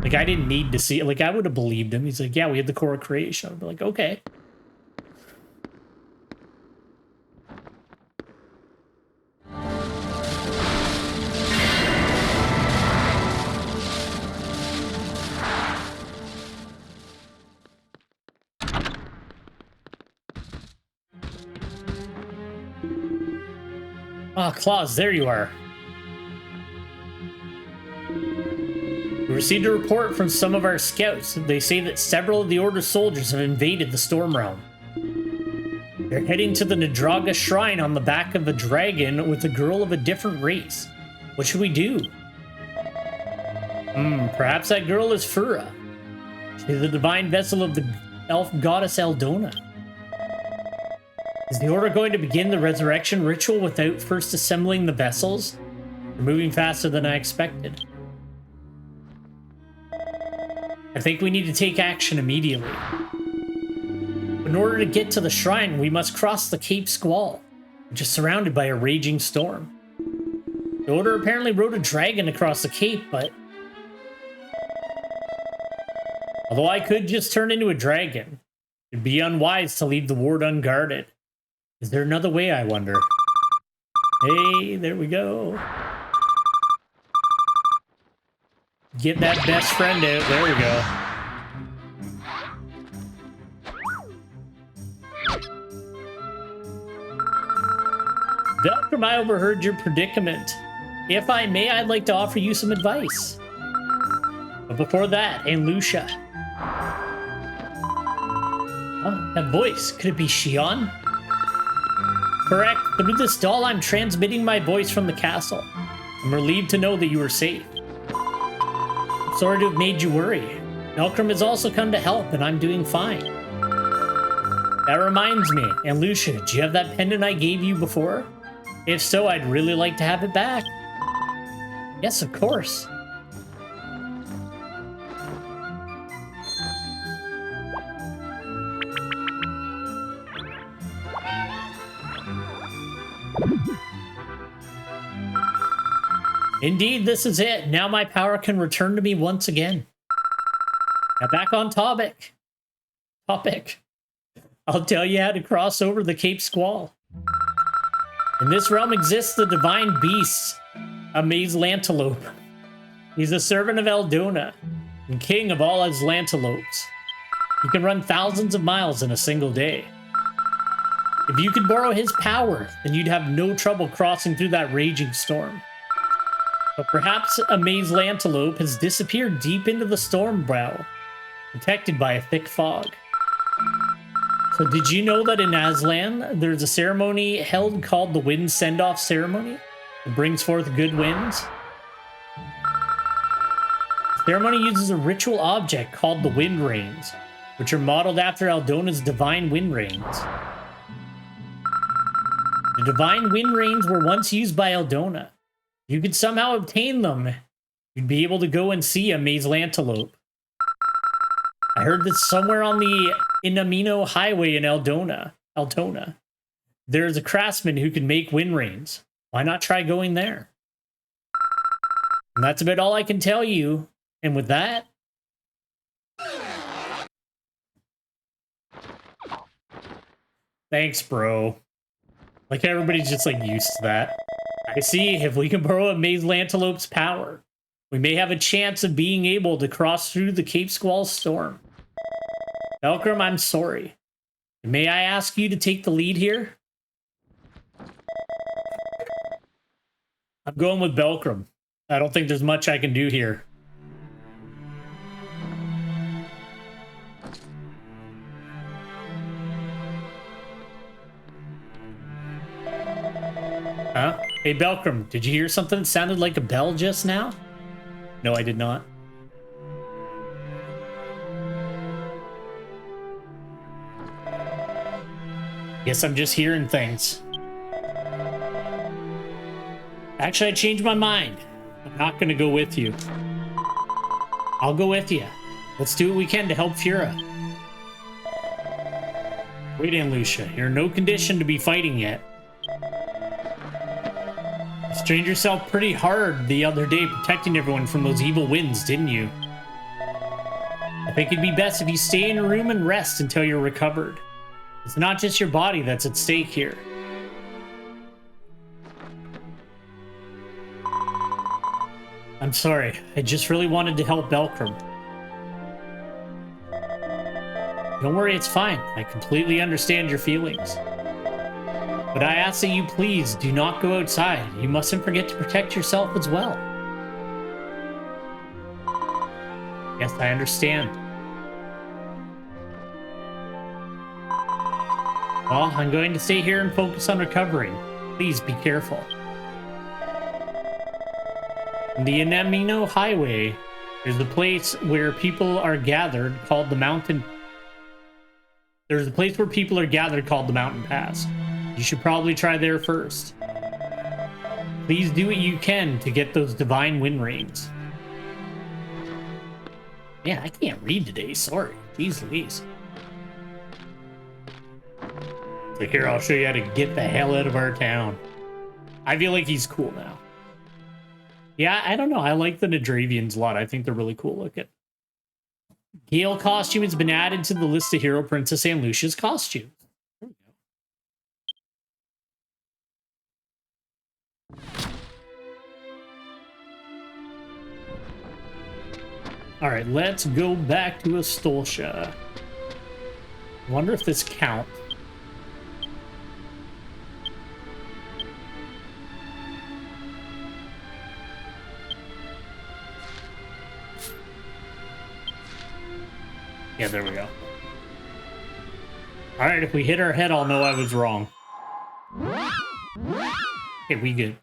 Like, I didn't need to see it. Like, I would have believed him. He's like, yeah, we had the core creation. I'd be like, okay. Ah, Claus, there you are. We received a report from some of our scouts. They say that several of the Order soldiers have invaded the Storm Realm. They're heading to the Nadraga Shrine on the back of a dragon with a girl of a different race. What should we do? Perhaps that girl is Fura. She's the divine vessel of the elf goddess Eldona. Is the Order going to begin the resurrection ritual without first assembling the vessels? They're moving faster than I expected. I think we need to take action immediately. In order to get to the shrine, we must cross the Cape Squall, which is surrounded by a raging storm. The Order apparently rode a dragon across the cape, but... although I could just turn into a dragon, it'd be unwise to leave the ward unguarded. Is there another way, I wonder? Hey, there we go. Get that best friend out. There we go. Velcrum, I overheard your predicament. If I may, I'd like to offer you some advice. But before that, Aunt Lucia. Oh, that voice. Could it be Shion? Correct. Through this doll, I'm transmitting my voice from the castle. I'm relieved to know that you are safe. I'm sorry to have made you worry. Velcrum has also come to help, and I'm doing fine. That reminds me, Aunt Lucia, do you have that pendant I gave you before? If so, I'd really like to have it back. Yes, of course. Indeed, this is it. Now my power can return to me once again. Now back on topic. I'll tell you how to cross over the Cape Squall. In this realm exists the divine beast, a maze lantelope. He's a servant of Eldona and king of all his lantelopes. He can run thousands of miles in a single day. If you could borrow his power, then you'd have no trouble crossing through that raging storm. But perhaps a maze lantelope has disappeared deep into the storm brow, protected by a thick fog. So did you know that in Aslan, there's a ceremony held called the Wind Send-Off Ceremony? It brings forth good winds. The ceremony uses a ritual object called the Wind Rains, which are modeled after Eldona's divine wind rains. The divine wind rains were once used by Eldona. If you could somehow obtain them, you'd be able to go and see a maze lantelope. I heard that somewhere on the Inamino Highway in Altona, there's a craftsman who can make wind rains. Why not try going there? And that's about all I can tell you. And with that... thanks, bro. Like, everybody's just, like, used to that. I see, if we can borrow a maze lantelope's power, we may have a chance of being able to cross through the Cape Squall storm. Velcrum, I'm sorry. May I ask you to take the lead here? I'm going with Velcrum. I don't think there's much I can do here. Huh? Hey, Velcrum, did you hear something that sounded like a bell just now? No, I did not. Guess I'm just hearing things. Actually, I changed my mind. I'm not gonna go with you. I'll go with you. Let's do what we can to help Fura. Wait, Aunt Lucia, you're in no condition to be fighting yet. You strained yourself pretty hard the other day protecting everyone from those evil winds, didn't you? I think it'd be best if you stay in your room and rest until you're recovered. It's not just your body that's at stake here. I'm sorry, I just really wanted to help Belkram. Don't worry, it's fine. I completely understand your feelings. But I ask that you please do not go outside. You mustn't forget to protect yourself as well. Yes, I understand. Well, I'm going to stay here and focus on recovering. Please be careful. On the Inamino Highway, there's a place where people are gathered called the Mountain... There's a place where people are gathered called the Mountain Pass. You should probably try there first. Please do what you can to get those divine wind rains. Man, I can't read today, sorry. Jeez Louise. So here, I'll show you how to get the hell out of our town. I feel like he's cool now. Yeah, I don't know. I like the Nadravians a lot. I think they're really cool looking. Gale costume has been added to the list of Hero Princess Aunt Lucia's costumes. There we go. All right, let's go back to Astolcia. Wonder if this counts. Yeah, there we go. All right, if we hit our head, I'll know I was wrong. Okay, we good.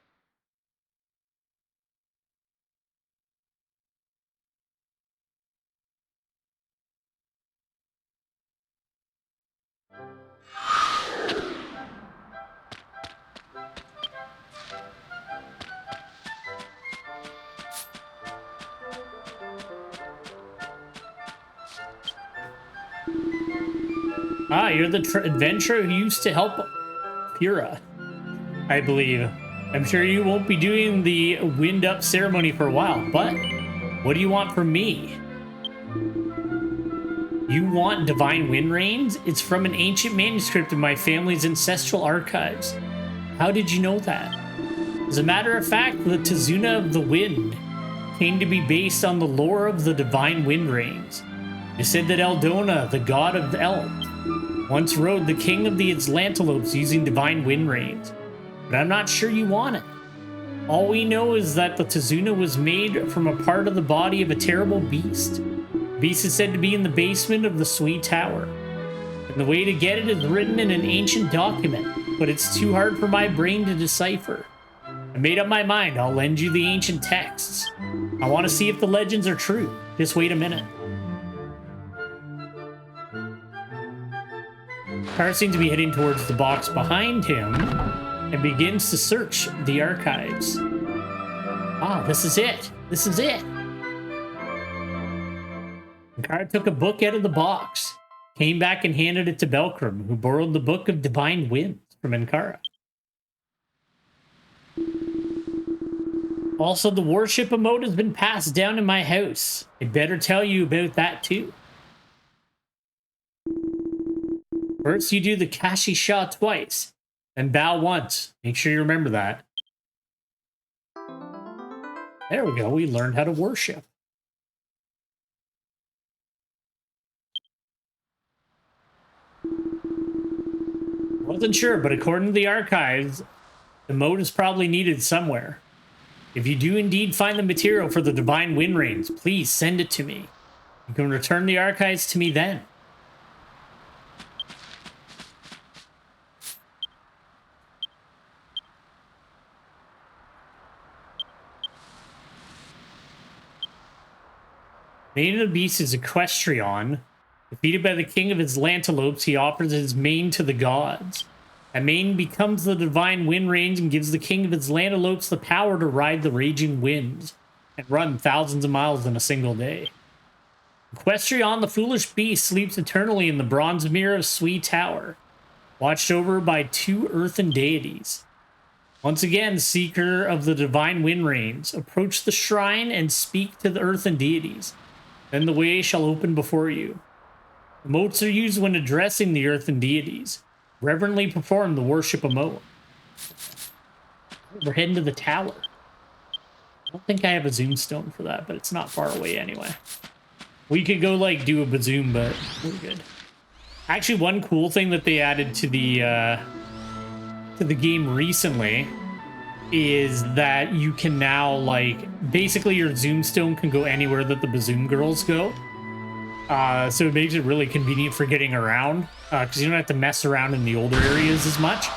Ah, you're the adventurer who used to help Pura, I believe. I'm sure you won't be doing the wind up ceremony for a while, but what do you want from me? You want divine wind rains? It's from an ancient manuscript in my family's ancestral archives. How did you know that? As a matter of fact, the Tizuna of the Wind came to be based on the lore of the divine wind rains. It said that Eldona, the god of the elves, once rode the king of the Atlantolopes using divine wind rains. But I'm not sure you want it. All we know is that the Tizuna was made from a part of the body of a terrible beast. The beast is said to be in the basement of the Sweet Tower. And the way to get it is written in an ancient document, but it's too hard for my brain to decipher. I made up my mind. I'll lend you the ancient texts. I want to see if the legends are true. Just wait a minute. Car seems to be heading towards the box behind him and begins to search the archives. Ah, this is it. This is it. Ankara took a book out of the box, came back and handed it to Belkram, who borrowed the Book of Divine Winds from Ankara. Also, the warship emote has been passed down in my house. I'd better tell you about that too. First, you do the Kashi Shah twice, then bow once. Make sure you remember that. There we go. We learned how to worship. Wasn't sure, but according to the archives, the mode is probably needed somewhere. If you do indeed find the material for the Divine Wind Rains, please send it to me. You can return the archives to me then. Mane of the Beast is Equestrian. Defeated by the king of his Lantelopes, he offers his mane to the gods. That mane becomes the divine wind range and gives the king of his Lantelopes the power to ride the raging winds and run thousands of miles in a single day. Equestrian, the foolish beast, sleeps eternally in the bronze mirror of Sweet Tower. watched over by 2 earthen deities. Once again, seeker of the divine wind rains, approach the shrine and speak to the earthen deities. Then the way shall open before you. Emotes are used when addressing the earthen deities. Reverently perform the worship emote. We're heading to the tower. I don't think I have a zoom stone for that, but it's not far away anyway. We could go like do a bazoom, but we're good. Actually, one cool thing that they added to the game recently is that you can now like basically your zoom stone can go anywhere that the bazoom girls go. So it makes it really convenient for getting around because you don't have to mess around in the older areas as much.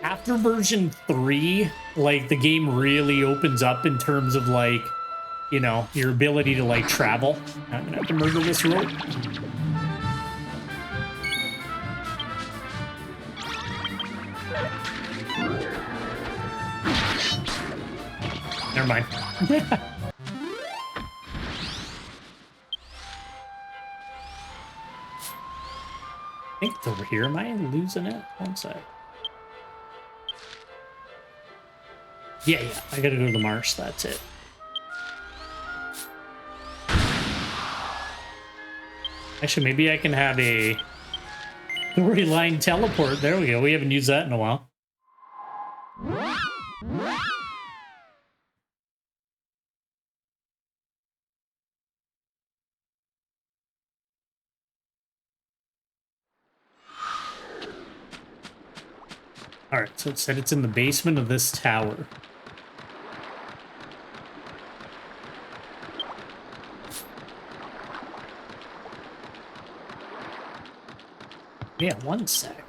After version 3, like the game really opens up in terms of like, you know, your ability to like travel. I'm gonna have to murder this rope. Never mind. I think it's over here. Am I losing it? One sec. Yeah, I gotta go to the marsh. That's it. Actually, maybe I can have a storyline teleport. There we go. We haven't used that in a while. All right, so it said it's in the basement of this tower. Yeah, one sec.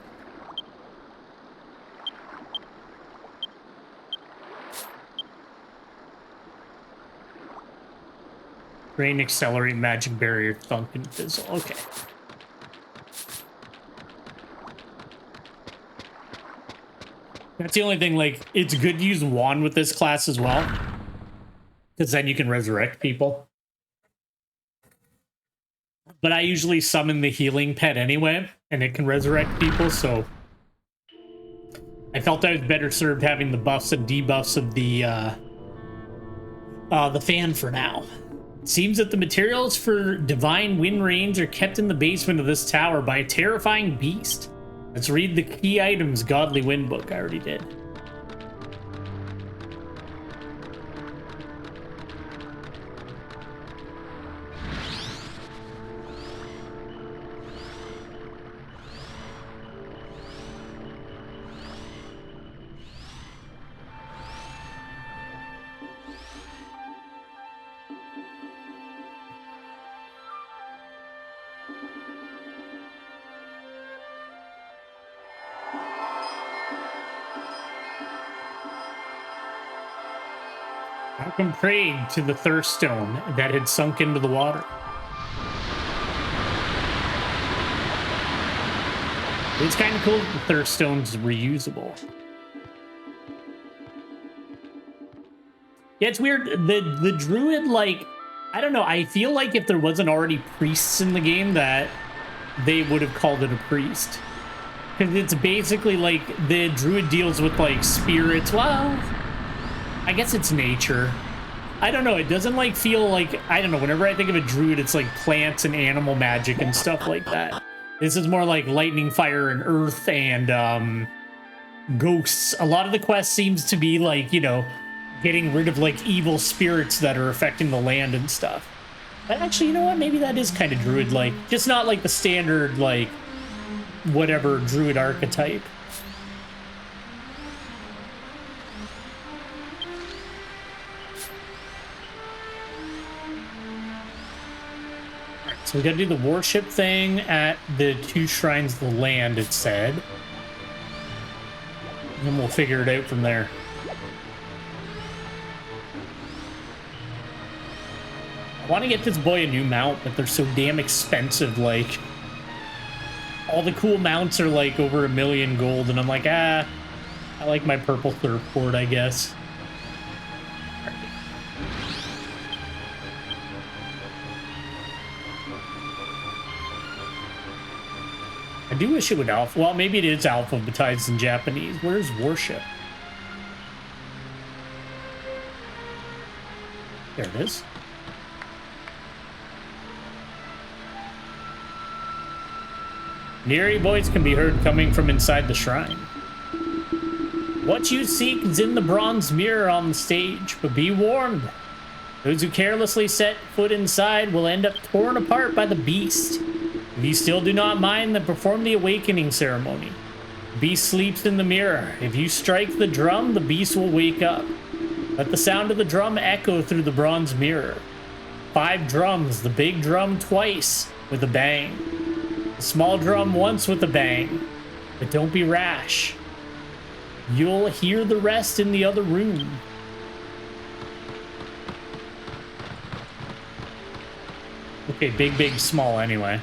Rain, accelerate, magic barrier, thunk, and fizzle. Okay. That's the only thing, like, it's good to use wand with this class as well. Because then you can resurrect people. But I usually summon the healing pet anyway, and it can resurrect people, so I felt I was better served having the buffs and debuffs of the fan for now. It seems that the materials for divine wind range are kept in the basement of this tower by a terrifying beast. Let's read the key items Godly Wind book. I already did. Malcolm prayed to the thirst stone that had sunk into the water. It's kind of cool that the thirst stone's reusable. Yeah, it's weird. The druid, like, I don't know. I feel like if there wasn't already priests in the game, that they would have called it a priest. Because it's basically like the druid deals with like spirits. Well, I guess it's nature. I don't know. It doesn't like feel like, I don't know. Whenever I think of a druid, it's like plants and animal magic and stuff like that. This is more like lightning, fire, and earth and ghosts. A lot of the quest seems to be like, you know, getting rid of like evil spirits that are affecting the land and stuff. But actually, you know what? Maybe that is kind of druid-like. Just not like the standard, like, whatever druid archetype. So we gotta do the worship thing at the 2 shrines of the land, it said. And then we'll figure it out from there. I want to get this boy a new mount, but they're so damn expensive. Like, all the cool mounts are like over 1 million gold, and I'm like, I like my purple surfboard, I guess. I do wish it would alpha. Well, maybe it is alphabetized in Japanese. Where's Warship? There it is. Eerie voice can be heard coming from inside the shrine. What you seek is in the bronze mirror on the stage, but be warned. Those who carelessly set foot inside will end up torn apart by the beast. If you still do not mind, then perform the awakening ceremony. The beast sleeps in the mirror. If you strike the drum, the beast will wake up. Let the sound of the drum echo through the bronze mirror. 5 drums, the big drum twice with a bang. The small drum once with a bang. But don't be rash. You'll hear the rest in the other room. Okay, big, big, small anyway.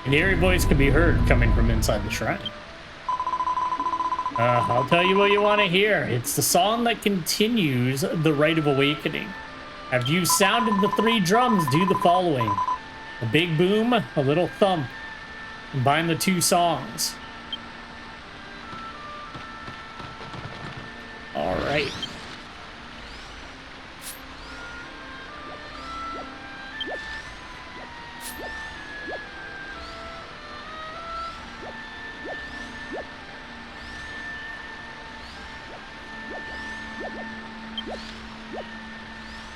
An eerie voice can be heard coming from inside the shrine. I'll tell you what you want to hear. It's the song that continues the Rite of Awakening. After you've sounded the 3 drums, do the following. A big boom, a little thump. Combine the 2 songs. All right.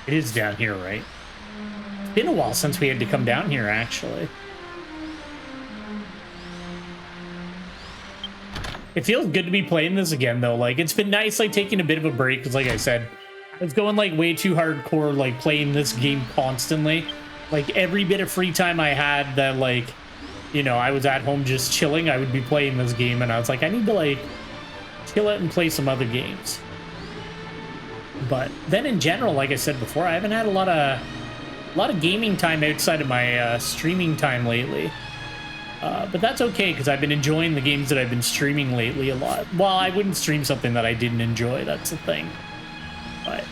It is down here, right? It's been a while since we had to come down here, actually. It feels good to be playing this again, though. Like, it's been nice, like, taking a bit of a break, because, like I said, I was going, like, way too hardcore, like, playing this game constantly. Like, every bit of free time I had that, like, you know, I was at home just chilling, I would be playing this game, and I was like, I need to, like, chill it and play some other games. But then in general, like I said before, I haven't had a lot of gaming time outside of my streaming time lately. But that's okay, because I've been enjoying the games that I've been streaming lately a lot. Well, I wouldn't stream something that I didn't enjoy, that's the thing. But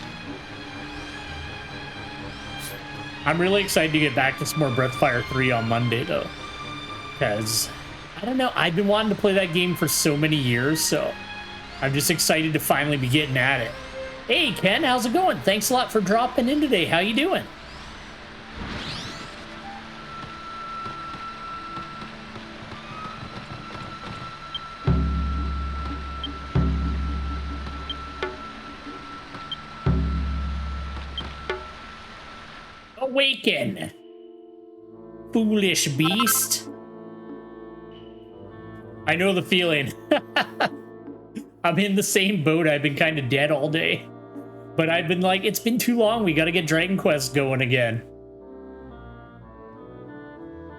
I'm really excited to get back to some more Breathfire 3 on Monday, though. Because, I don't know, I've been wanting to play that game for so many years, so I'm just excited to finally be getting at it. Hey, Ken, how's it going? Thanks a lot for dropping in today. How you doing? Awaken, foolish beast. I know the feeling. I'm in the same boat. I've been kind of dead all day. But I've been like, it's been too long. We got to get Dragon Quest going again.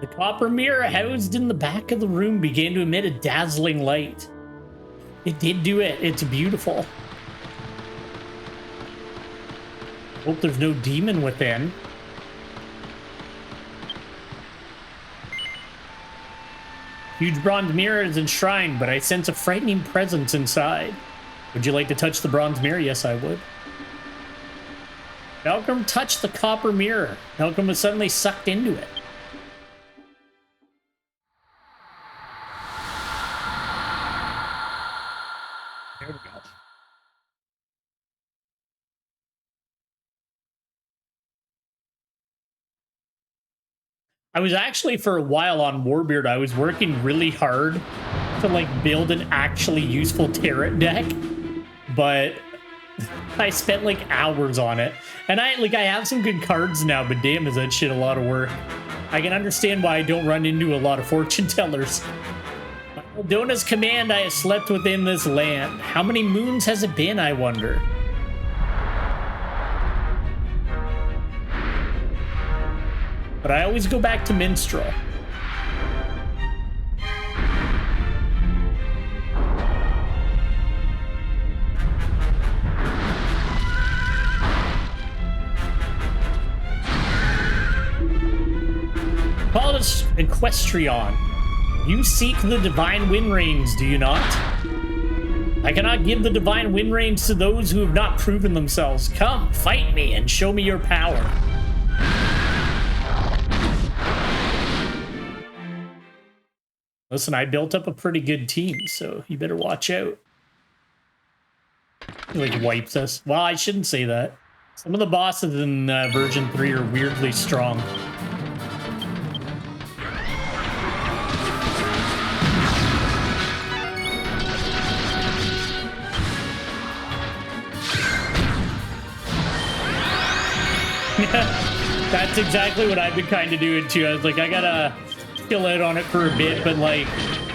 The copper mirror housed in the back of the room began to emit a dazzling light. It did do it. It's beautiful. Hope there's no demon within. Huge bronze mirror is enshrined, but I sense a frightening presence inside. Would you like to touch the bronze mirror? Yes, I would. Malcolm touched the copper mirror. Malcolm was suddenly sucked into it. There we go. I was actually, for a while on Warbeard, I was working really hard to, like, build an actually useful tarot deck, but I spent, like, hours on it. And I have some good cards now, but damn, is that shit a lot of work. I can understand why I don't run into a lot of fortune tellers. By Eldona's command, I have slept within this land. How many moons has it been, I wonder? But I always go back to Minstrel. Equestrian. You seek the divine wind reins, do you not? I cannot give the divine wind reins to those who have not proven themselves. Come, fight me and show me your power. Listen, I built up a pretty good team, so you better watch out. He, like, wipes us. Well, I shouldn't say that. Some of the bosses in version 3 are weirdly strong. That's exactly what I've been kind of doing too. I was like, I gotta chill out on it for a bit, but like,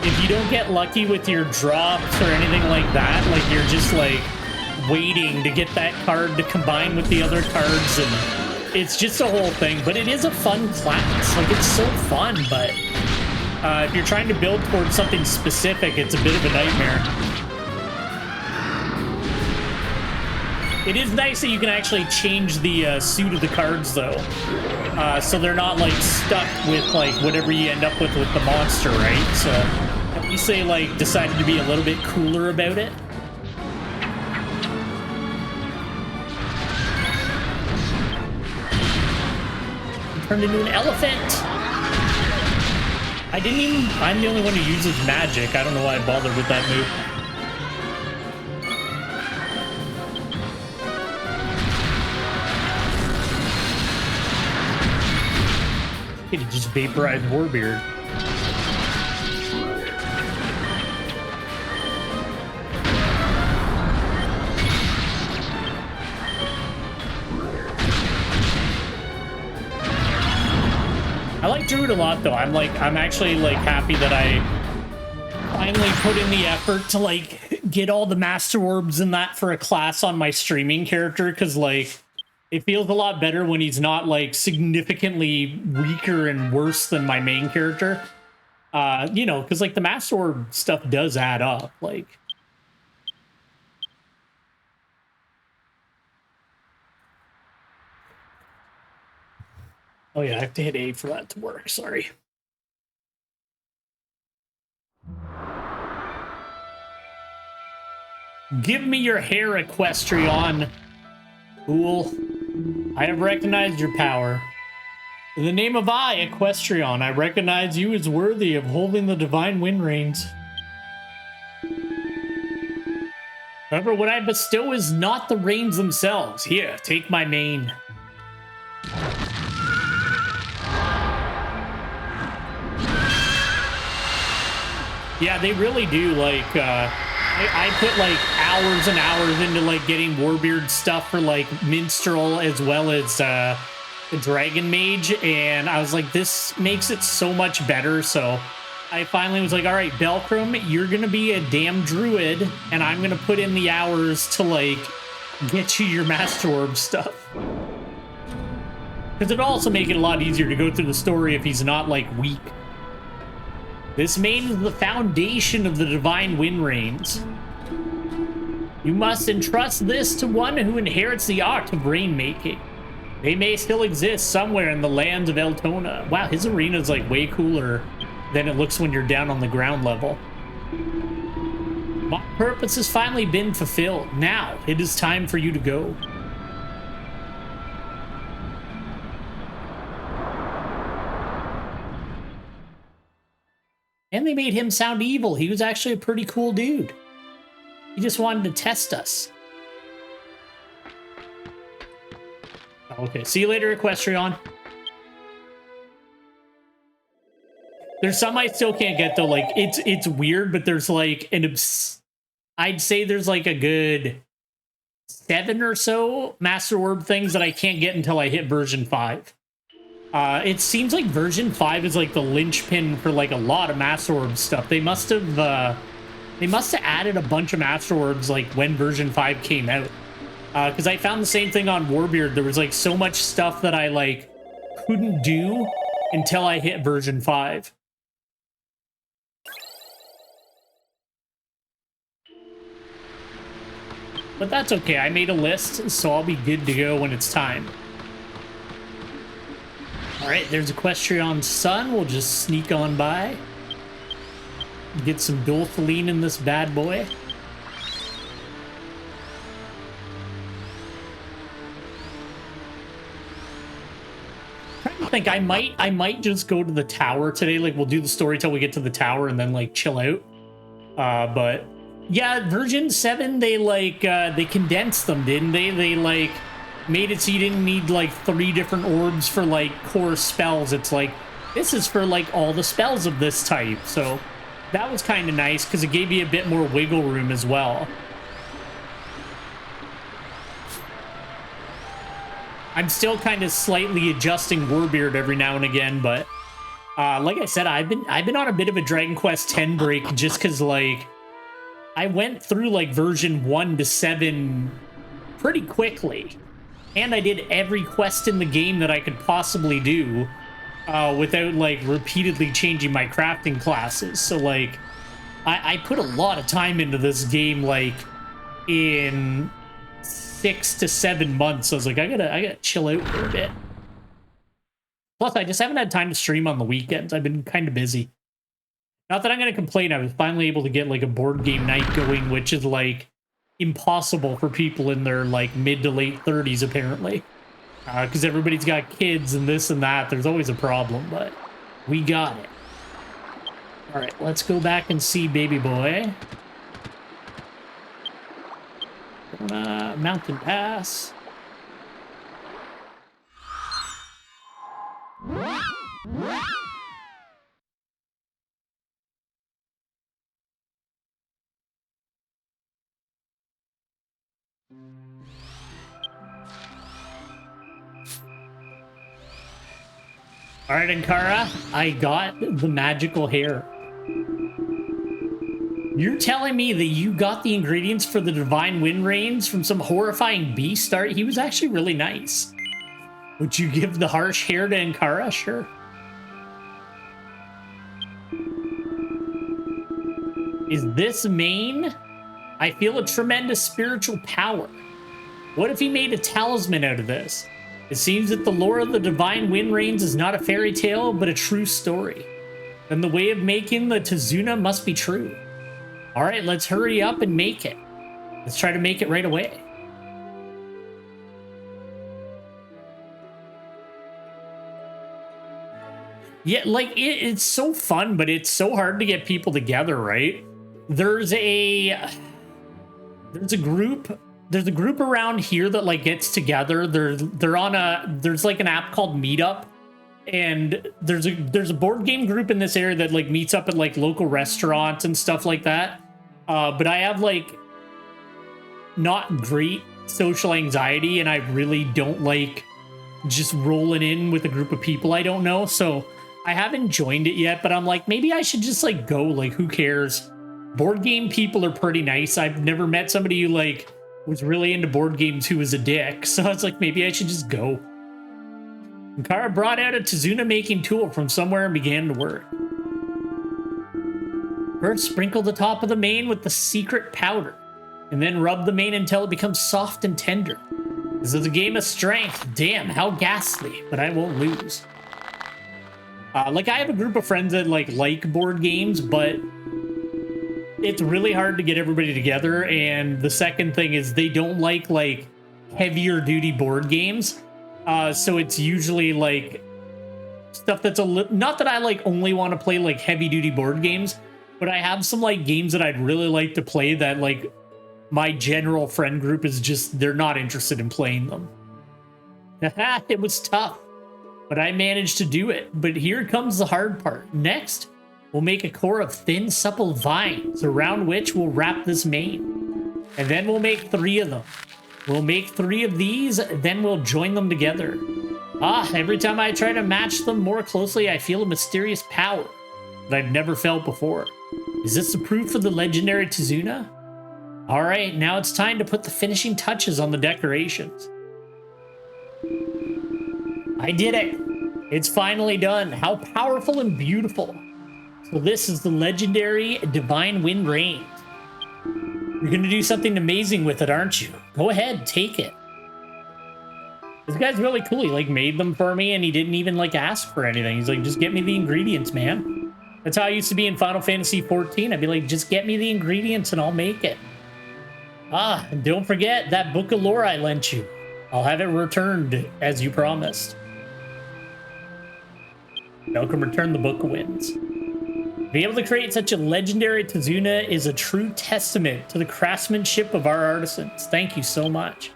if you don't get lucky with your drops or anything like that, like you're just like waiting to get that card to combine with the other cards, and it's just a whole thing. But it is a fun class. Like, it's so fun, but if you're trying to build towards something specific, it's a bit of a nightmare. It is nice that you can actually change the suit of the cards, though. So they're not, like, stuck with, like, whatever you end up with the monster, right? So at least they, like, decided to be a little bit cooler about it. Turned into an elephant! I'm the only one who uses magic. I don't know why I bothered with that move. He just vaporized Warbeard. I like Druid a lot, though. I'm actually like happy that I finally put in the effort to like get all the Master Orbs and that for a class on my streaming character, because like it feels a lot better when he's not like significantly weaker and worse than my main character. You know, because like the Master Orb stuff does add up. Like, oh yeah, I have to hit A for that to work. Sorry. Give me your hair, Equestrian. Fool. I have recognized your power. In the name of Equestrian, I recognize you as worthy of holding the divine wind reins. However, what I bestow is not the reins themselves. Here, take my mane. Yeah, they really do, like, I put, like, hours and hours into, like, getting Warbeard stuff for, like, Minstrel as well as, the Dragon Mage, and I was like, this makes it so much better, so I finally was like, alright, Belcrum, you're gonna be a damn druid, and I'm gonna put in the hours to, like, get you your Master Orb stuff. Because it'd also make it a lot easier to go through the story if he's not, like, weak. This mane is the foundation of the divine wind reins. You must entrust this to one who inherits the art of rainmaking. They may still exist somewhere in the lands of Eltona. Wow, his arena is like way cooler than it looks when you're down on the ground level. My purpose has finally been fulfilled. Now, it is time for you to go. And they made him sound evil. He was actually a pretty cool dude. He just wanted to test us. Okay, see you later, Equestrian. There's some I still can't get, though. Like, it's weird, but there's like I'd say there's like a good 7 or so Master Orb things that I can't get until I hit version 5. It seems like version 5 is like the linchpin for like a lot of Master Orb stuff. They must have added a bunch of Master Orbs like when version 5 came out. Because I found the same thing on Warbeard. There was like so much stuff that I like couldn't do until I hit version 5. But that's okay. I made a list, so I'll be good to go when it's time. All right, there's Equestrian Sun. We'll just sneak on by. Get some Dolphin in this bad boy. I think I might just go to the tower today. Like, we'll do the story till we get to the tower and then like chill out. But yeah, version 7, they like they condensed them, didn't they? They like made it so you didn't need like 3 different orbs for like core spells. It's like, this is for like all the spells of this type. So that was kind of nice because it gave you a bit more wiggle room as well. I'm still kind of slightly adjusting Warbeard every now and again, but like I said, I've been on a bit of a Dragon Quest X break just because like I went through like version 1 to 7 pretty quickly. And I did every quest in the game that I could possibly do without, like, repeatedly changing my crafting classes. So, like, I put a lot of time into this game, like, in 6 to 7 months. So I was like, I gotta chill out for a bit. Plus, I just haven't had time to stream on the weekends. I've been kind of busy. Not that I'm gonna complain. I was finally able to get, like, a board game night going, which is, like, impossible for people in their like mid to late 30s apparently, because everybody's got kids and this and that. There's always a problem, but we got it. All right, let's go back and see baby boy. Mountain pass. All right, Ankara, I got the magical hair. You're telling me that you got the ingredients for the divine wind rains from some horrifying beast? He was actually really nice. Would you give the harsh hair to Ankara? Sure. Is this main? I feel a tremendous spiritual power. What if he made a talisman out of this? It seems that the lore of the divine wind rains is not a fairy tale, but a true story. Then the way of making the Tizuna must be true. All right, let's hurry up and make it. Let's try to make it right away. Yeah, like, it's so fun, but it's so hard to get people together, right? There's a group around here that like gets together. They're on there's like an app called Meetup, and there's a board game group in this area that like meets up at like local restaurants and stuff like that. But I have like not great social anxiety, and I really don't like just rolling in with a group of people I don't know. So I haven't joined it yet, but I'm like, maybe I should just like go. Like, who cares? Board game people are pretty nice. I've never met somebody who like was really into board games who was a dick, so I was like, maybe I should just go. Ankara brought out a Tizuna making tool from somewhere and began to work. First, sprinkle the top of the mane with the secret powder, and then rub the mane until it becomes soft and tender. This is a game of strength. Damn, how ghastly, but I won't lose. Like, I have a group of friends that like board games, but it's really hard to get everybody together. And the second thing is they don't like heavier duty board games. So it's usually like stuff that's not that I like only want to play like heavy duty board games, but I have some like games that I'd really like to play that like my general friend group is just, they're not interested in playing them. It was tough, but I managed to do it. But here comes the hard part. Next, we'll make a core of thin, supple vines around which we'll wrap this mane. And then we'll make 3 of them. We'll make 3 of these, then we'll join them together. Every time I try to match them more closely, I feel a mysterious power that I've never felt before. Is this the proof for the legendary Tizuna? All right, now it's time to put the finishing touches on the decorations. I did it. It's finally done. How powerful and beautiful. So this is the legendary Divine Wind Rain. You're going to do something amazing with it, aren't you? Go ahead, take it. This guy's really cool. He like made them for me and he didn't even like ask for anything. He's like, just get me the ingredients, man. That's how I used to be in Final Fantasy 14. I'd be like, just get me the ingredients and I'll make it. Ah, and don't forget that book of lore I lent you. I'll have it returned as you promised. Welcome, return the Book of Winds. Being able to create such a legendary Tazuna is a true testament to the craftsmanship of our artisans. Thank you so much.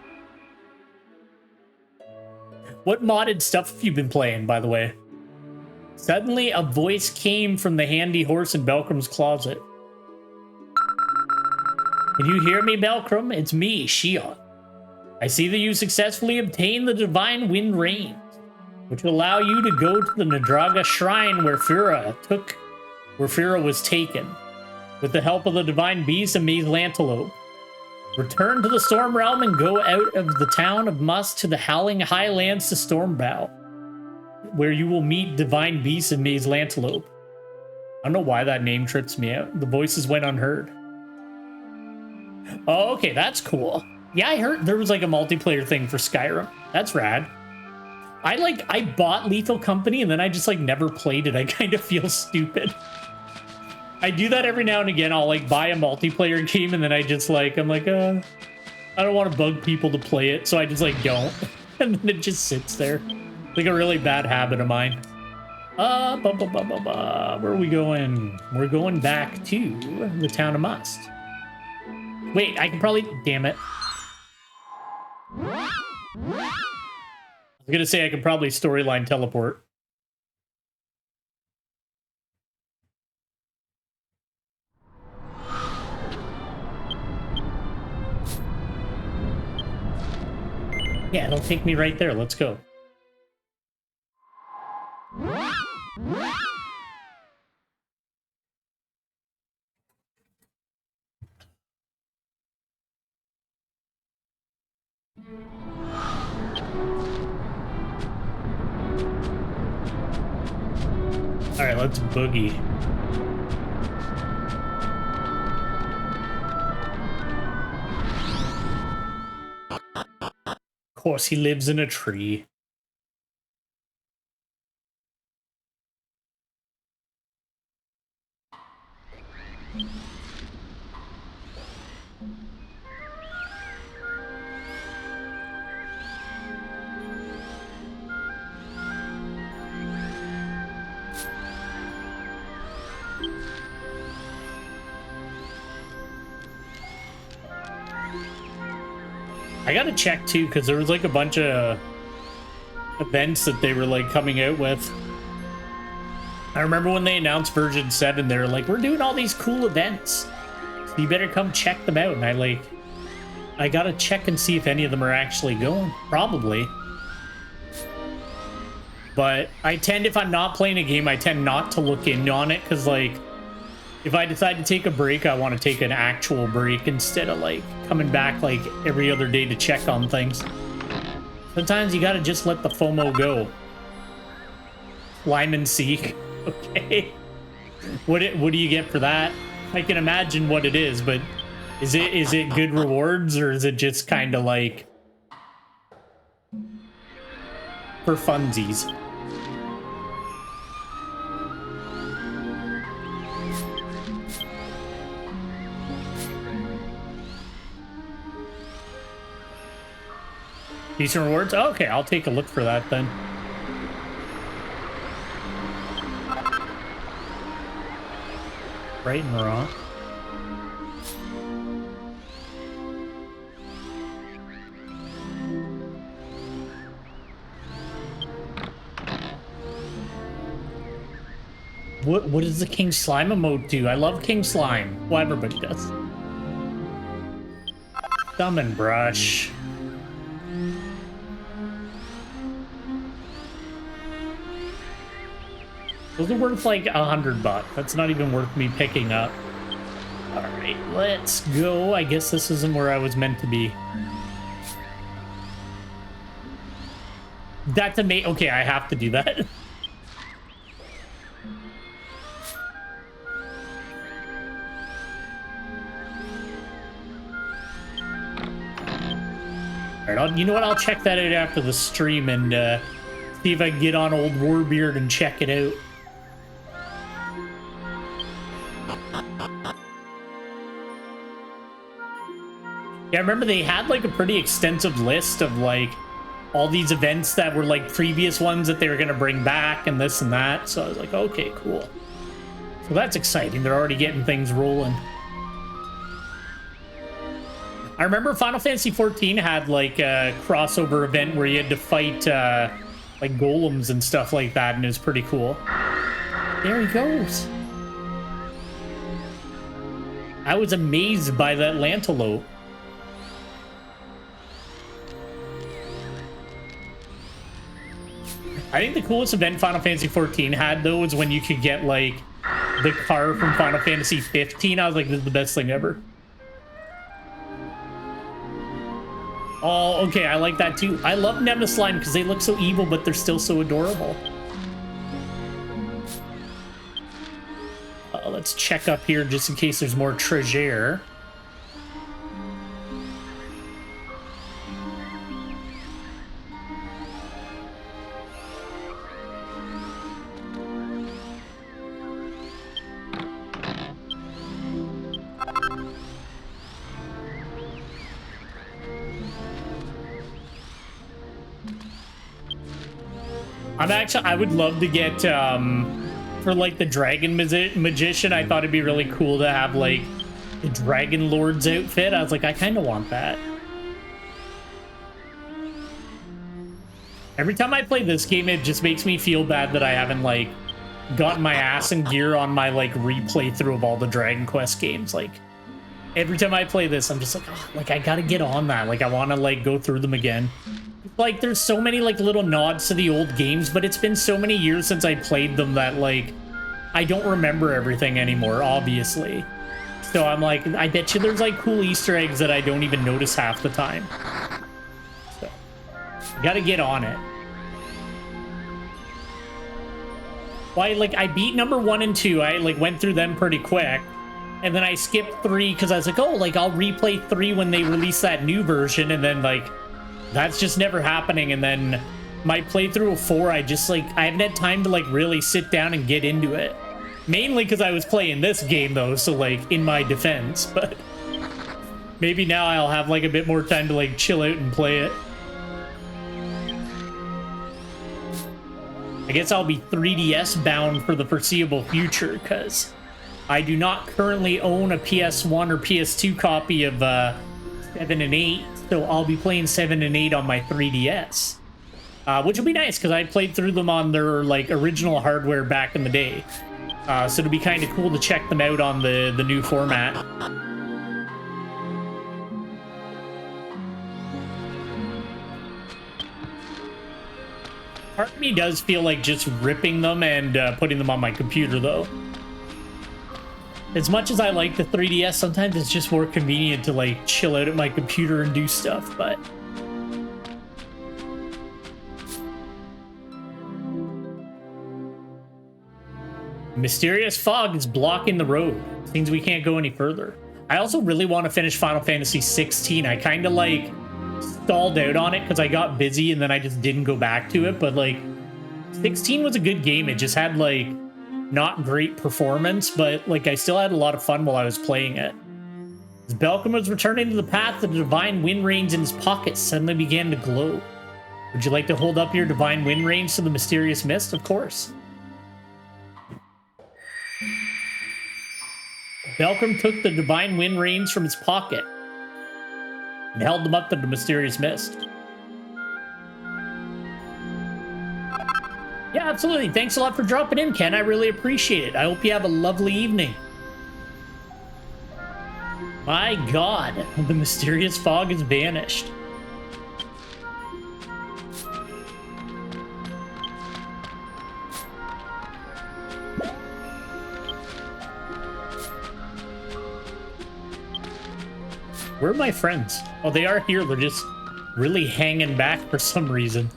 What modded stuff have you been playing, by the way? Suddenly, a voice came from the handy horse in Belcrum's closet. Can you hear me, Belcrum? It's me, Shion. I see that you successfully obtained the Divine Wind Reins, which will allow you to go to the Nadraga Shrine where Fira was taken, with the help of the Divine Beast and Maze Lantelope. Return to the Storm Realm and go out of the town of Musk to the Howling Highlands to Stormbow, where you will meet Divine Beast and Maze Lantelope. I don't know why that name trips me out. The voices went unheard. Oh, okay, that's cool. Yeah, I heard there was like a multiplayer thing for Skyrim. That's rad. I bought Lethal Company and then I just like never played it. I kind of feel stupid. I do that every now and again. I'll like buy a multiplayer game and then I just like, I'm like, I don't want to bug people to play it. So I just like don't. And then it just sits there. Like a really bad habit of mine. Where are we going? We're going back to the town of Must. Wait, I can probably, damn it. I was gonna say I could probably storyline teleport. Yeah, it'll take me right there. Let's go. All right, let's boogie. Of course, he lives in a tree. I gotta check too, because there was like a bunch of events that they were like coming out with. I remember when they announced version 7, they were like, we're doing all these cool events, so you better come check them out. And I gotta check and see if any of them are actually going. Probably. But I tend, if I'm not playing a game, I tend not to look in on it, because like, if I decide to take a break, I want to take an actual break instead of like coming back like every other day to check on things. Sometimes you gotta just let the FOMO go. Lyman Seek. Okay. What do you get for that? I can imagine what it is, but is it good rewards, or is it just kind of like for funsies? Decent rewards? Oh, okay, I'll take a look for that then. Right and wrong. What does the King Slime emote do? I love King Slime. Well, everybody does. Thumb and brush. Those are worth like $100. That's not even worth me picking up. All right, let's go. I guess this isn't where I was meant to be. That's amazing. Okay, I have to do that. All right, I'll you know what? I'll check that out after the stream and see if I can get on old Warbeard and check it out. Yeah, I remember they had like a pretty extensive list of like all these events that were like previous ones that they were going to bring back and this and that. So I was like, okay, cool. So that's exciting. They're already getting things rolling. I remember Final Fantasy XIV had like a crossover event where you had to fight like golems and stuff like that, and it was pretty cool. There he goes. I was amazed by that Lantelope. I think the coolest event Final Fantasy XIV had, though, was when you could get, like, the car from Final Fantasy 15. I was like, this is the best thing ever. Oh, okay, I like that, too. I love Nemesis Slime because they look so evil, but they're still so adorable. Let's check up here just in case there's more treasure. I would love to get, for like the Dragon Magician, I thought it'd be really cool to have like the Dragon Lord's outfit. I was like, I kind of want that. Every time I play this game, it just makes me feel bad that I haven't like gotten my ass in gear on my like replay through of all the Dragon Quest games. Like every time I play this, I'm just like, oh, like I gotta get on that. Like I want to like go through them again. Like, there's so many, like, little nods to the old games, but it's been so many years since I played them that, like, I don't remember everything anymore, obviously. So I'm like, I bet you there's, like, cool Easter eggs that I don't even notice half the time. So, gotta get on it. Well, I beat number 1 and 2. I, like, went through them pretty quick. And then I skipped 3 because I was like, oh, like, I'll replay 3 when they release that new version, and then, like... That's just never happening, and then my playthrough of 4, I haven't had time to, like, really sit down and get into it. Mainly because I was playing this game, though, so, like, in my defense, but... Maybe now I'll have, like, a bit more time to, like, chill out and play it. I guess I'll be 3DS bound for the foreseeable future, because I do not currently own a PS1 or PS2 copy of, 7 and 8. So I'll be playing 7 and 8 on my 3DS, which will be nice because I played through them on their like original hardware back in the day. So it'll be kind of cool to check them out on the new format. Part of me does feel like just ripping them and putting them on my computer, though. As much as I like the 3DS, sometimes it's just more convenient to, like, chill out at my computer and do stuff, but... Mysterious fog is blocking the road. Means we can't go any further. I also really want to finish Final Fantasy 16. I kind of, like, stalled out on it because I got busy and then I just didn't go back to it, but, like, 16 was a good game. It just had, like... not great performance, but like I still had a lot of fun while I was playing it. As Belcom was returning to the path, the divine wind rains in his pocket suddenly began to glow. Would you like to hold up your divine wind rains to the mysterious mist? Of course. Belcom took the divine wind rains from his pocket and held them up to the mysterious mist. Yeah, absolutely. Thanks a lot for dropping in, Ken. I really appreciate it. I hope you have a lovely evening. My God, the mysterious fog has vanished. Where are my friends? Oh, they are here. They're just really hanging back for some reason.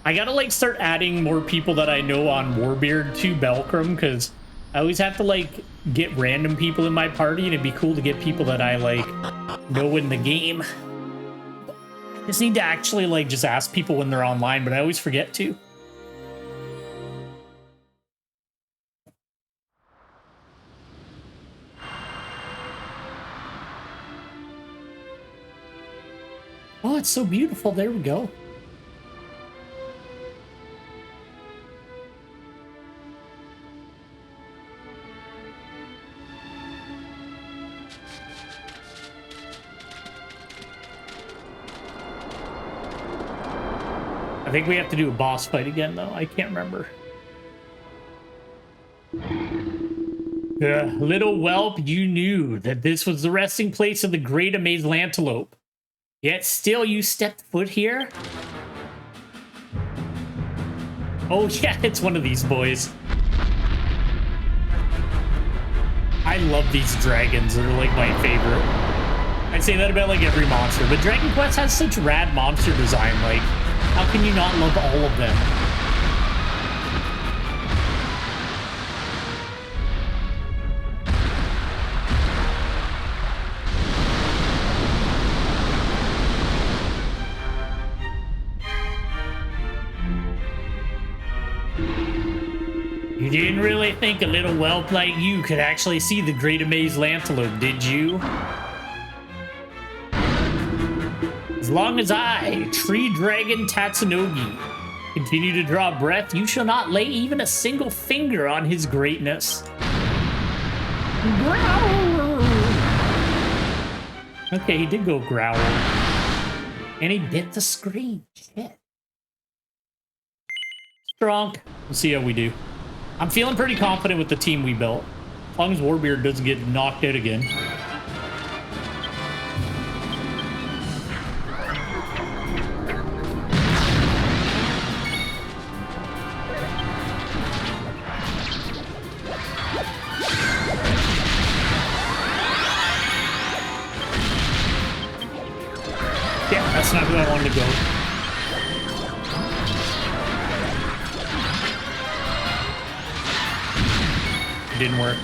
I gotta, like, start adding more people that I know on Warbeard to Belcom, because I always have to, like, get random people in my party, and it'd be cool to get people that I, like, know in the game. Just need to actually, like, just ask people when they're online, but I always forget to. Oh, it's so beautiful. There we go. I think we have to do a boss fight again, though. I can't remember. Little whelp, you knew that this was the resting place of the great amazed antelope. Yet still you stepped foot here? Oh yeah, it's one of these boys. I love these dragons. They're like my favorite. I'd say that about like every monster, but Dragon Quest has such rad monster design. Like, how can you not love all of them? You didn't really think a little whelp like you could actually see the great amazed antelope, did you? As long as I, Tree Dragon Tatsunogi, continue to draw breath, you shall not lay even a single finger on his greatness. Growl! Okay, he did go growl. And he bit the screen. Shit. Strong. We'll see how we do. I'm feeling pretty confident with the team we built. As long as Warbeard doesn't get knocked out again. Yeah, that's not who I wanted to go. Didn't work.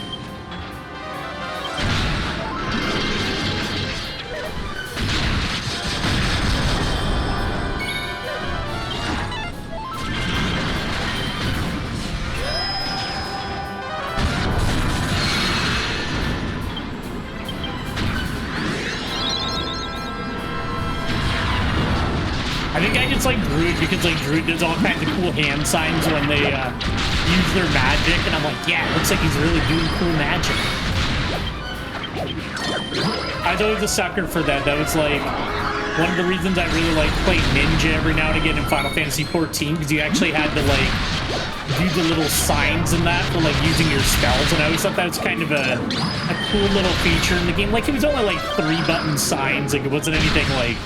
I think I just like Druid because like Druid does all kinds of cool hand signs when they use their magic, and I'm like, yeah, it looks like he's really doing cool magic. I was always a sucker for that. That was like one of the reasons I really like playing Ninja every now and again in Final Fantasy XIV, because you actually had to like do the little signs in that for like using your spells, and I always thought that was kind of a cool little feature in the game. Like, it was only like 3-button signs, like it wasn't anything like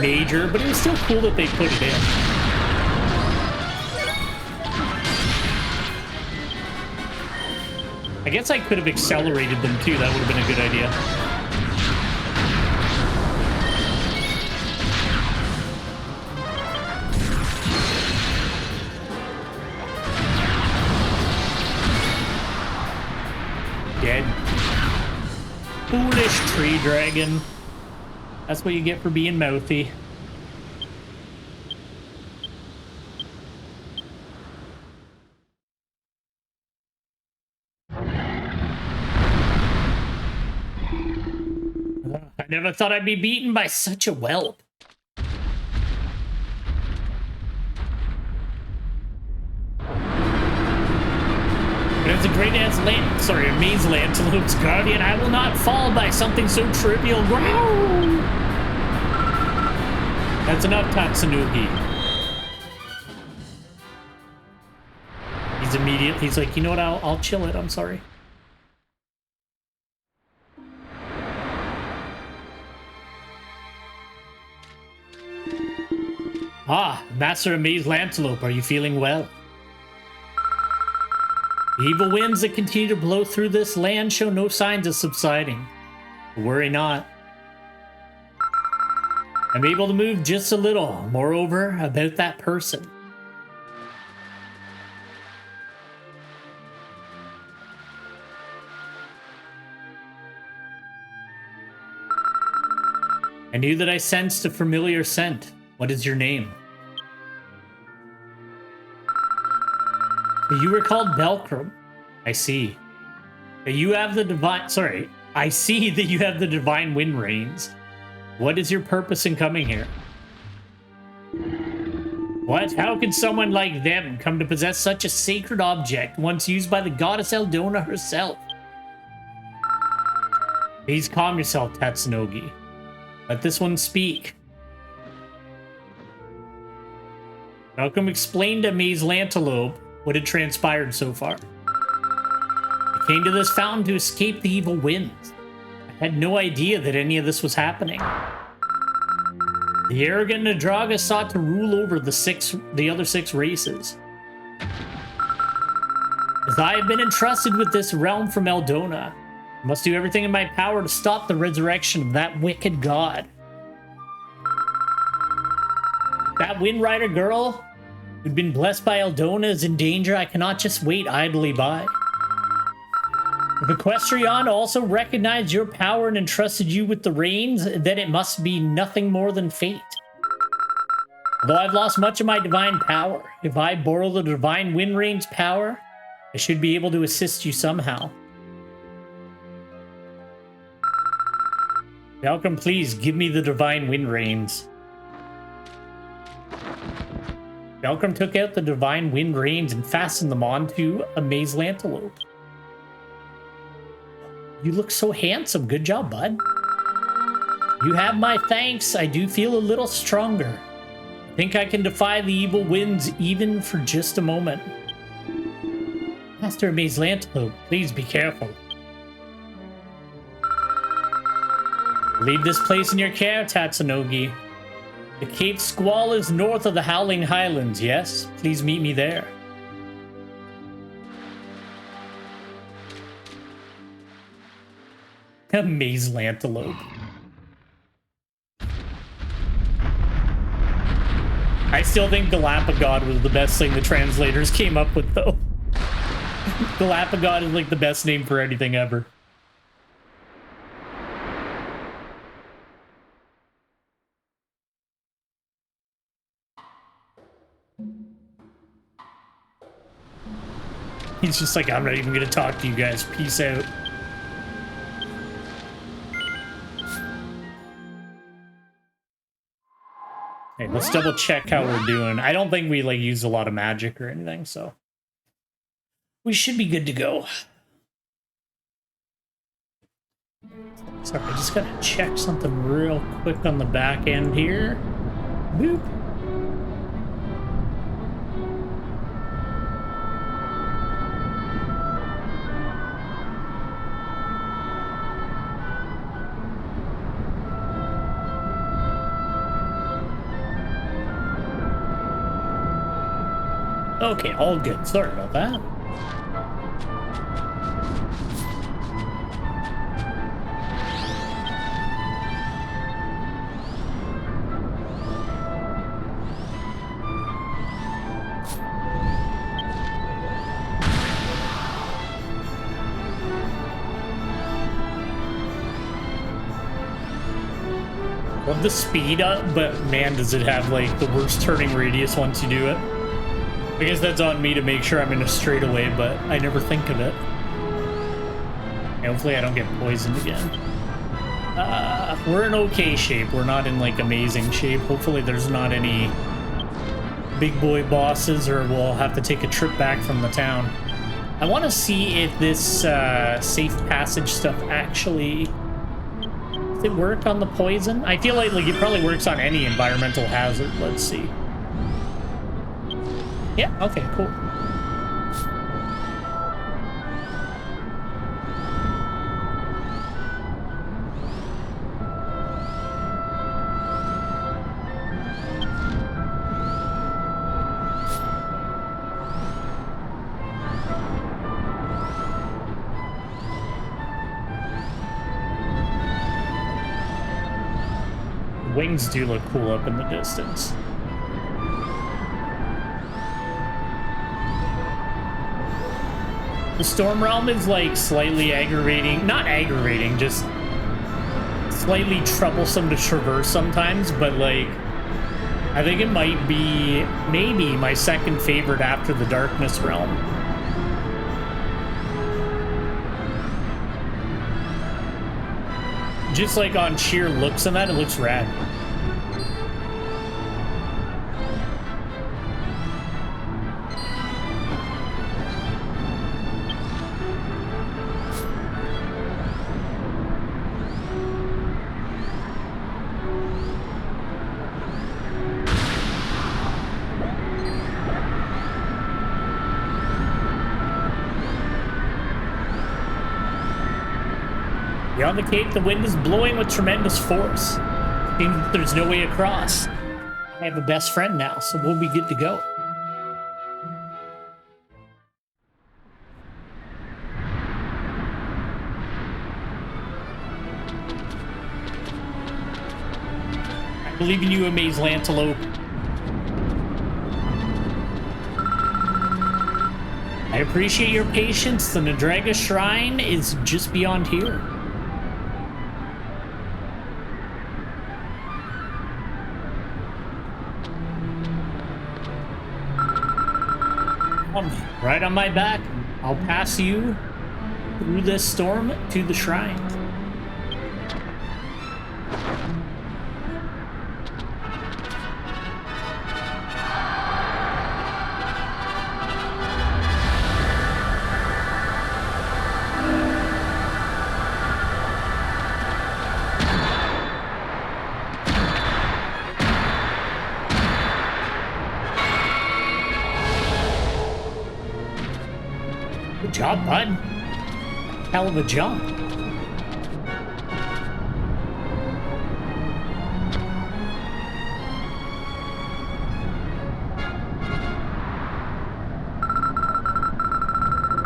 major, but it was still cool that they put it in. I guess I could have accelerated them too. That would have been a good idea. Dead. Foolish tree dragon. That's what you get for being mouthy. I never thought I'd be beaten by such a whelp. But as a great amazed antelope's guardian, I will not fall by something so trivial. Growl! That's enough, Tatsunogi. He's like, you know what, I'll chill it, I'm sorry. Ah, Master Amazed Antelope, are you feeling well? The evil winds that continue to blow through this land show no signs of subsiding. Worry not. I'm able to move just a little. Moreover, about that person. I knew that I sensed a familiar scent. What is your name? You were called Belkram. I see. You have the divine... Sorry. I see that you have the divine wind reins. What is your purpose in coming here? What? How can someone like them come to possess such a sacred object once used by the goddess Eldona herself? Please calm yourself, Tatsunogi. Let this one speak. Malcolm explained to Maze Lantelope what had transpired so far. I came to this fountain to escape the evil winds. I had no idea that any of this was happening. The arrogant Nadraga sought to rule over the other six races. As I have been entrusted with this realm from Eldona, I must do everything in my power to stop the resurrection of that wicked god. That Wind Rider girl who'd been blessed by Eldona is in danger. I cannot just wait idly by. If Equestrian also recognized your power and entrusted you with the reins, then it must be nothing more than fate. Although I've lost much of my divine power, if I borrow the divine wind reins power, I should be able to assist you somehow. Malcolm, please give me the divine wind reins. Malcolm took out the divine wind reins and fastened them onto a Maze Lantelope. You look so handsome. Good job, bud. You have my thanks. I do feel a little stronger. I think I can defy the evil winds even for just a moment. Master Maze Lantelope, please be careful. Leave this place in your care, Tatsunogi. The Cape Squall is north of the Howling Highlands, yes? Please meet me there. A Maze Lantelope. I still think Galapagod was the best thing the translators came up with, though. Galapagod is like the best name for anything ever. He's just like, I'm not even gonna talk to you guys. Peace out. Hey, let's double check how we're doing. I don't think we like used a lot of magic or anything, so we should be good to go. Sorry, I just gotta check something real quick on the back end here. Boop. Okay, all good. Sorry about that. Love the speed up, but man, does it have like the worst turning radius once you do it. I guess that's on me to make sure I'm in a straightaway, but I never think of it. And hopefully I don't get poisoned again. We're in okay shape. We're not in like amazing shape. Hopefully there's not any big boy bosses or we'll have to take a trip back from the town. I want to see if this safe passage stuff actually... Does it work on the poison? I feel like it probably works on any environmental hazard. Let's see. Yeah, okay, cool. Wings do look cool up in the distance. The Storm Realm is like slightly aggravating, not aggravating, just slightly troublesome to traverse sometimes, but like, I think it might be maybe my second favorite after the Darkness Realm. Just like on sheer looks and that, it looks rad. Beyond the cape, the wind is blowing with tremendous force. Seems that there's no way across. I have a best friend now, so we'll be good to go. I believe in you, Amaze Lantelope. I appreciate your patience. The Nadraga Shrine is just beyond here. Right on my back, I'll pass you through this storm to the shrine. Good job, bud. Hell of a jump.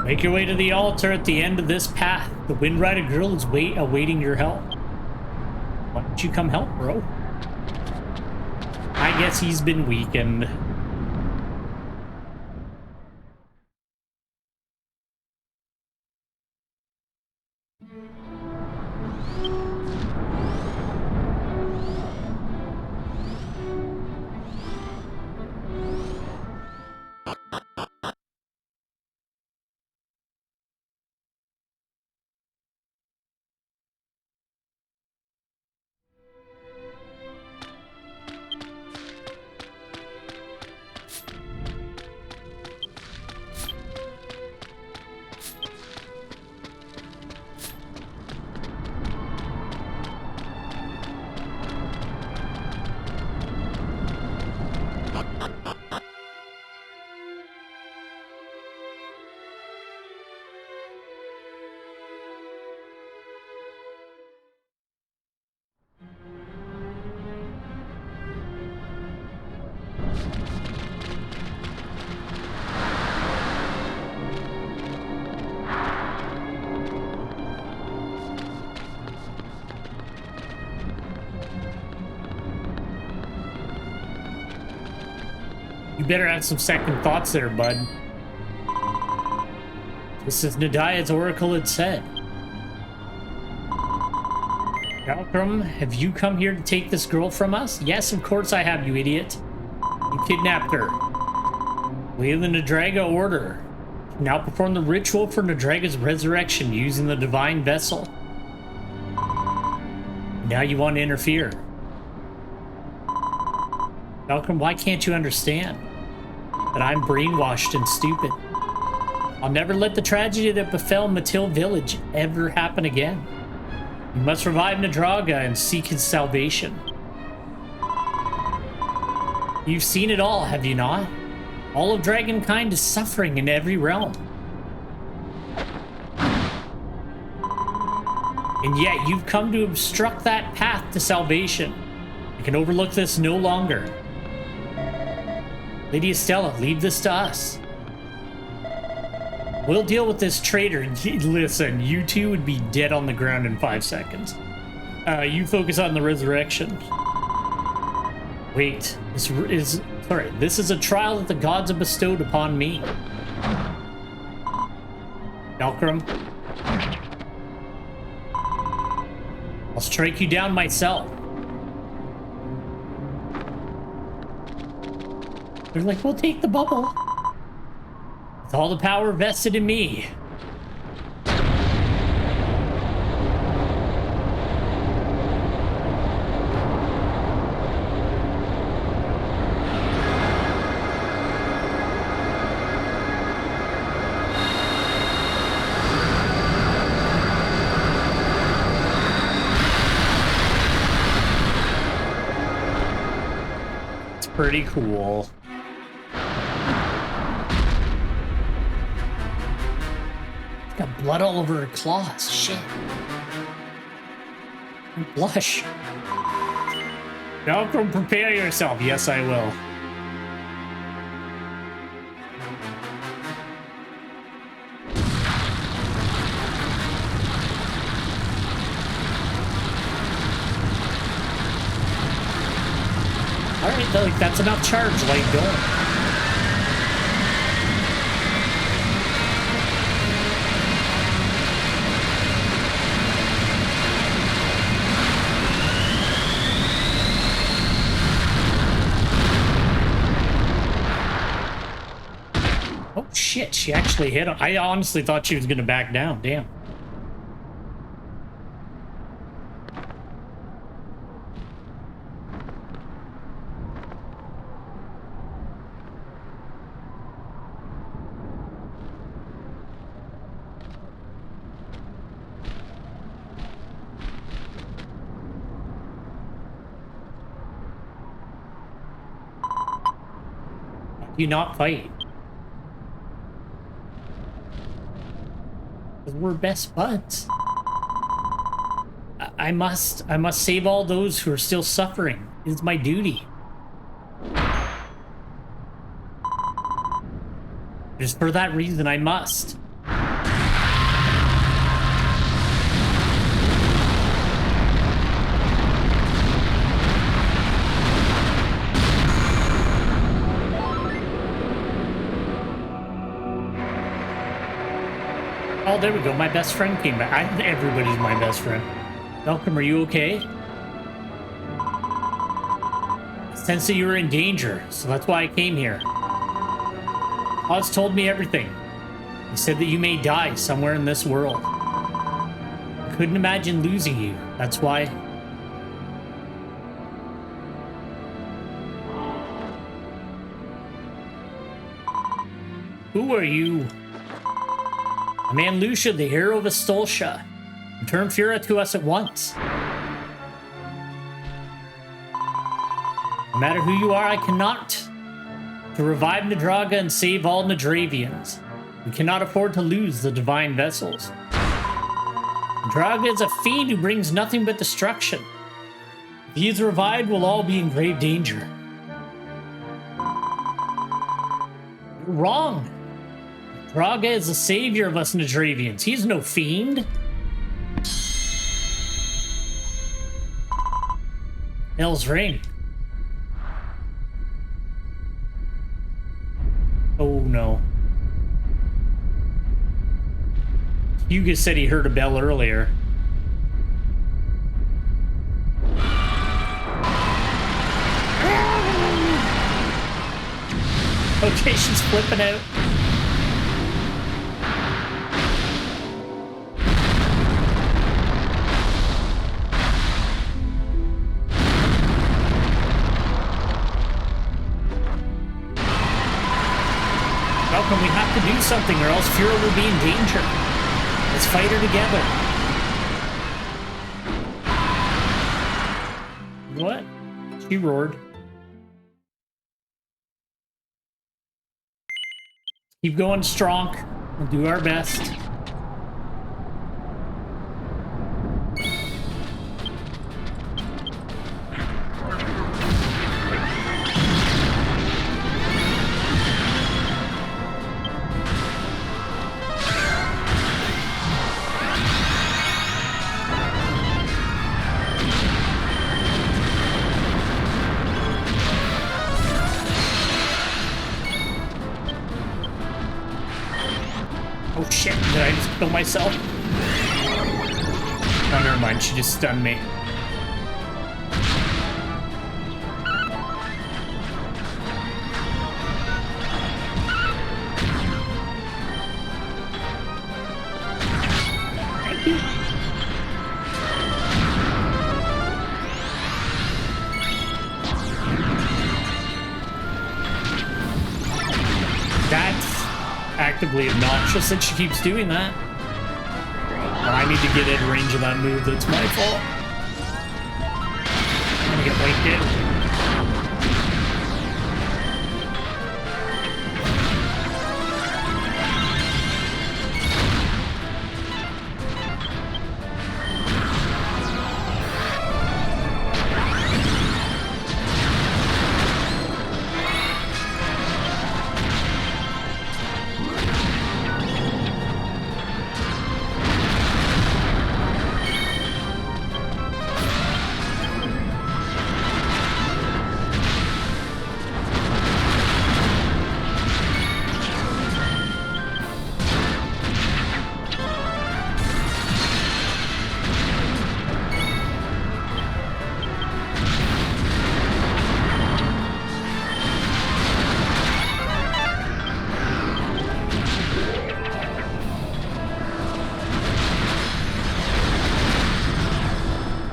Make your way to the altar at the end of this path. The Windrider girl is awaiting your help. Why don't you come help, bro? I guess he's been weakened. You better have some second thoughts there, bud. This is Nadia's oracle had said. Malcolm, have you come here to take this girl from us? Yes, of course I have, you idiot. You kidnapped her. We have the Nadraga order. Now perform the ritual for Nadraga's resurrection using the divine vessel. Now you want to interfere. Malcolm, why can't you understand that I'm brainwashed and stupid? I'll never let the tragedy that befell Matil Village ever happen again. You must revive Nadraga and seek his salvation. You've seen it all, have you not? All of Dragonkind is suffering in every realm. And yet you've come to obstruct that path to salvation. I can overlook this no longer. Lady Estella, leave this to us. We'll deal with this traitor. Listen, you two would be dead on the ground in 5 seconds. You focus on the resurrection. Wait, this is a trial that the gods have bestowed upon me. Malcolm. I'll strike you down myself. They're like, we'll take the bubble. With all the power vested in me. It's pretty cool. Got blood all over her claws. Shit. Blush. Now come prepare yourself. Yes, I will. All right, like that's enough charge. Like, don't. Oh shit, she actually hit him. I honestly thought she was gonna back down. Damn. Do you not fight? We're best buds. I must save all those who are still suffering. It's my duty. Just for that reason, I must. Oh, there we go. My best friend came back. Everybody's my best friend. Malcolm, are you okay? I sensed that you were in danger, so that's why I came here. Oz told me everything. He said that you may die somewhere in this world. I couldn't imagine losing you. That's why. Who are you? The man Lucia, the hero of Astolcia. Return Fura to us at once. No matter who you are, I cannot. To revive Nadraga and save all Nadravians, we cannot afford to lose the divine vessels. Nadraga is a fiend who brings nothing but destruction. If he is revived, we'll all be in grave danger. You're wrong. Nadraga is the savior of us Nadravians. He's no fiend. Hell's ring. Oh no. Hugo said he heard a bell earlier. Okay, she's flipping out. Malcolm, we have to do something or else Fura will be in danger. Let's fight her together. What? She roared. Keep going strong. We'll do our best. Oh shit, did I just kill myself? Oh, never mind. She just stunned me. Obnoxious that she keeps doing that. Well, I need to get in range of that move. That's my fault. I'm gonna get wiped in.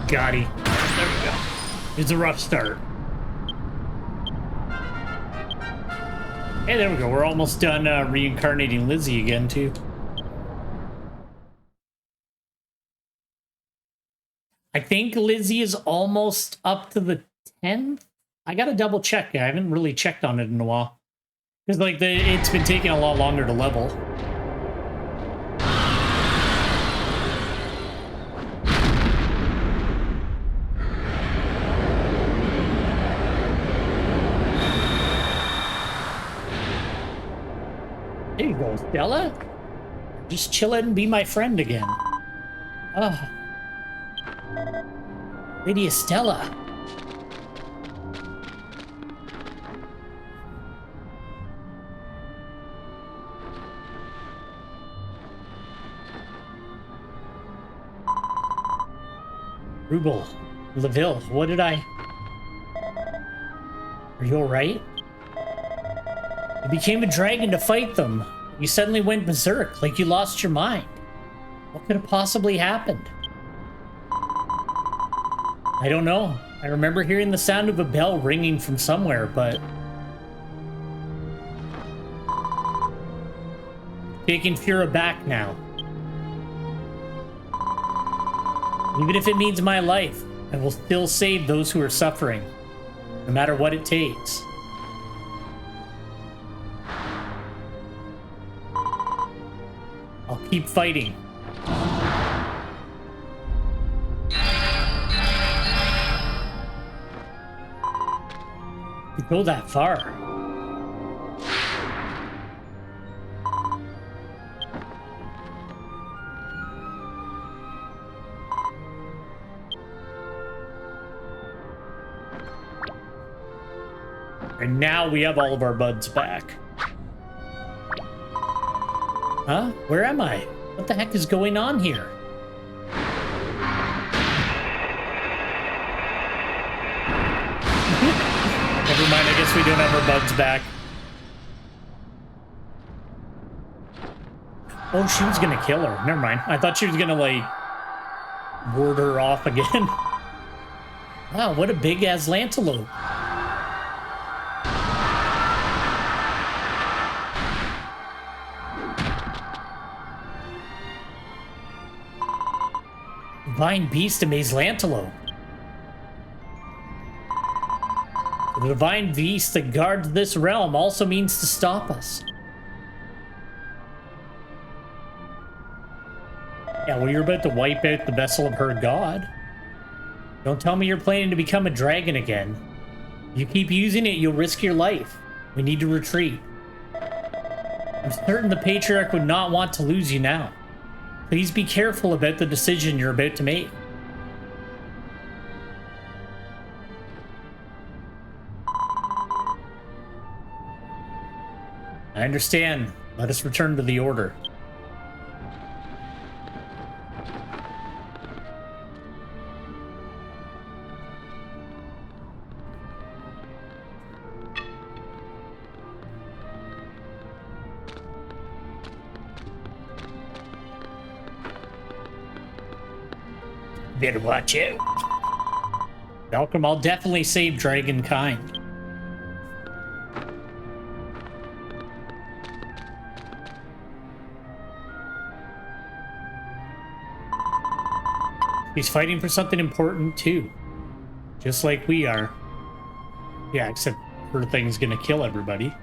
Got it. There we go. It's a rough start. Hey, there we go. We're almost done reincarnating Lizzie again, too. I think Lizzie is almost up to the 10th. I gotta double check. I haven't really checked on it in a while. Because, like, it's been taking a lot longer to level. There you go, Stella. Just chill it and be my friend again. Oh. Lady Estella. Rubel, Laville, what did I... Are you alright? You became a dragon to fight them. You suddenly went berserk, like you lost your mind. What could have possibly happened? I don't know. I remember hearing the sound of a bell ringing from somewhere, but... Taking Fura back now. Even if it means my life, I will still save those who are suffering, no matter what it takes. I'll keep fighting. You go that far. And now we have all of our buds back. Huh? Where am I? What the heck is going on here? Never mind, I guess we don't have our buds back. Oh, she was gonna kill her. Never mind. I thought she was gonna, like, ward her off again. Wow, what a big Aslantelope. Divine beast of Aslantelope. The divine beast that guards this realm also means to stop us. Yeah, well, you're about to wipe out the vessel of her god. Don't tell me you're planning to become a dragon again. If you keep using it, you'll risk your life. We need to retreat. I'm certain the Patriarch would not want to lose you now. Please be careful about the decision you're about to make. I understand. Let us return to the Order. Better watch out. Malcolm, I'll definitely save Dragonkind. He's fighting for something important too. Just like we are. Yeah, except her thing's gonna kill everybody.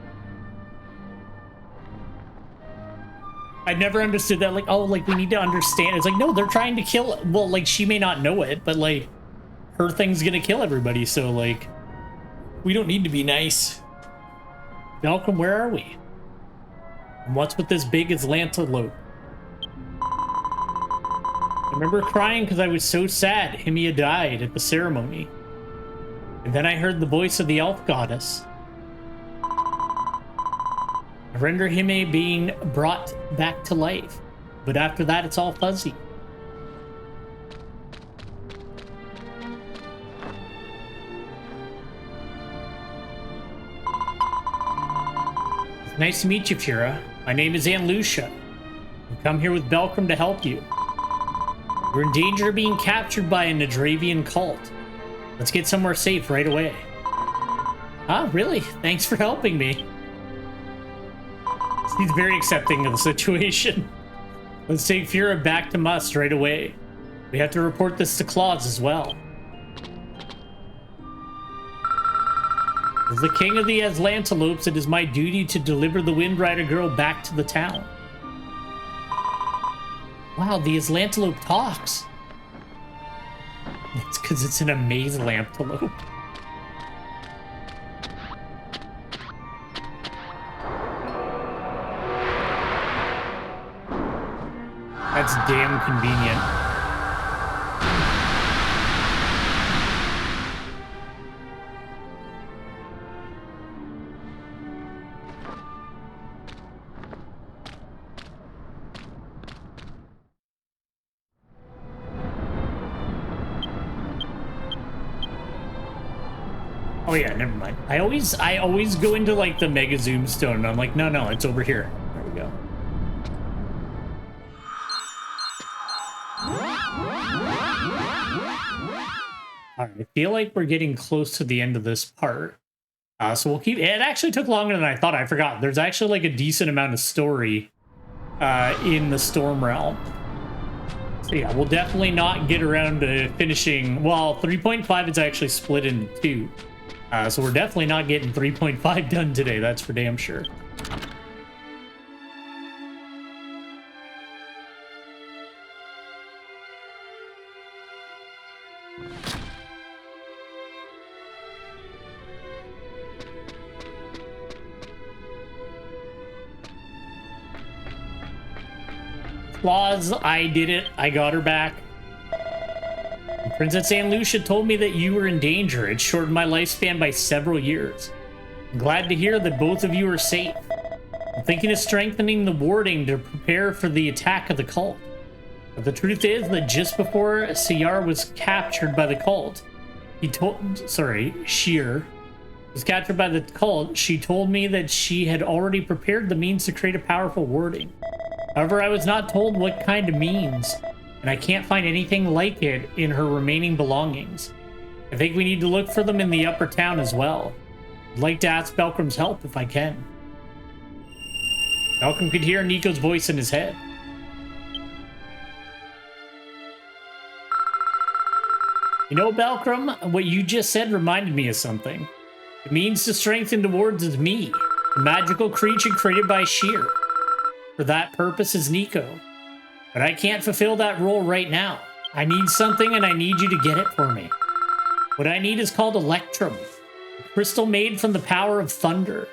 I never understood that, like, oh, like, we need to understand. It's like, no, they're trying to kill, well, like, she may not know it, but, like, her thing's gonna kill everybody, so, like, we don't need to be nice. Malcolm, where are we? And what's with this big Atlantelope? I remember crying because I was so sad Himia died at the ceremony. And then I heard the voice of the elf goddess. I render Hime being brought back to life. But after that, it's all fuzzy. It's nice to meet you, Fura. My name is Aunt Lucia. I've come here with Belcrum to help you. We're in danger of being captured by a Nadravian cult. Let's get somewhere safe right away. Ah, really? Thanks for helping me. He's very accepting of the situation. Let's take Fura back to Must right away. We have to report this to Claus as well. As the king of the Atlantolopes, it is my duty to deliver the Windrider girl back to the town. Wow, the Atlantelope talks. It's because it's an amazing Atlantelope. That's damn convenient. Oh yeah, never mind. I always go into like the Mega Zoom Stone and I'm like, no, it's over here. There we go. All right, I feel like we're getting close to the end of this part. So we'll keep... It actually took longer than I thought. I forgot. There's actually like a decent amount of story in the Storm Realm. So yeah, we'll definitely not get around to finishing... Well, 3.5 is actually split into 2. So we're definitely not getting 3.5 done today. That's for damn sure. Claus, I did it. I got her back. Princess Aunt Lucia told me that you were in danger. It shortened my lifespan by several years. I'm glad to hear that both of you are safe. I'm thinking of strengthening the warding to prepare for the attack of the cult. But the truth is that just before Siyar was captured by the cult, Sheer was captured by the cult, she told me that she had already prepared the means to create a powerful warding. However, I was not told what kind of means, and I can't find anything like it in her remaining belongings. I think we need to look for them in the upper town as well. I'd like to ask Belcrum's help if I can. Belcrum could hear Nico's voice in his head. You know, Belcrum, what you just said reminded me of something. It means to strengthen towards me, a magical creature created by Sheer. For that purpose is Nico. But I can't fulfill that role right now. I need something and I need you to get it for me. What I need is called Electrum, a crystal made from the power of thunder.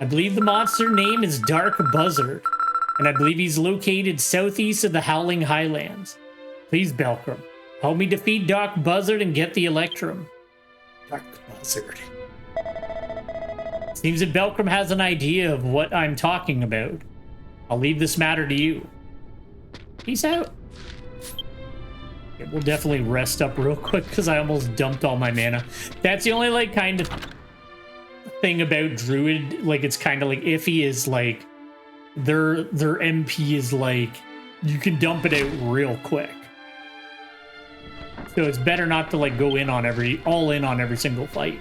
I believe the monster name is Dark Buzzard, and I believe he's located southeast of the Howling Highlands. Please, Belcrum, help me defeat Dark Buzzard and get the Electrum. Dark Buzzard. Seems that Belcrum has an idea of what I'm talking about. I'll leave this matter to you. Peace out. Yeah, we'll definitely rest up real quick because I almost dumped all my mana. That's the only like kind of thing about Druid, like it's kind of like iffy, is like their MP is like you can dump it out real quick. So it's better not to like go in on all in on every single fight.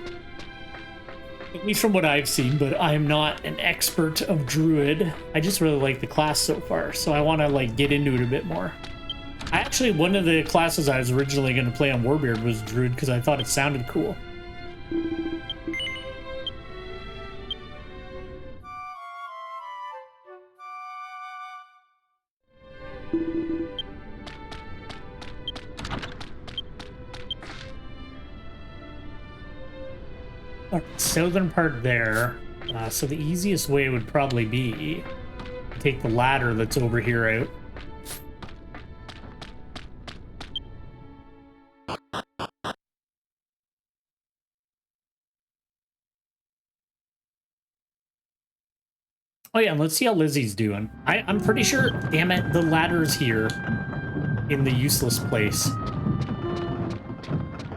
At least from what I've seen, but I'm not an expert of Druid. I just really like the class so far, so I want to like get into it a bit more. Actually, one of the classes I was originally going to play on Warbeard was Druid because I thought it sounded cool. Southern part there, so the easiest way would probably be to take the ladder that's over here out. Oh yeah, let's see how Lizzie's doing. I'm pretty sure, damn it, the ladder's here in the useless place.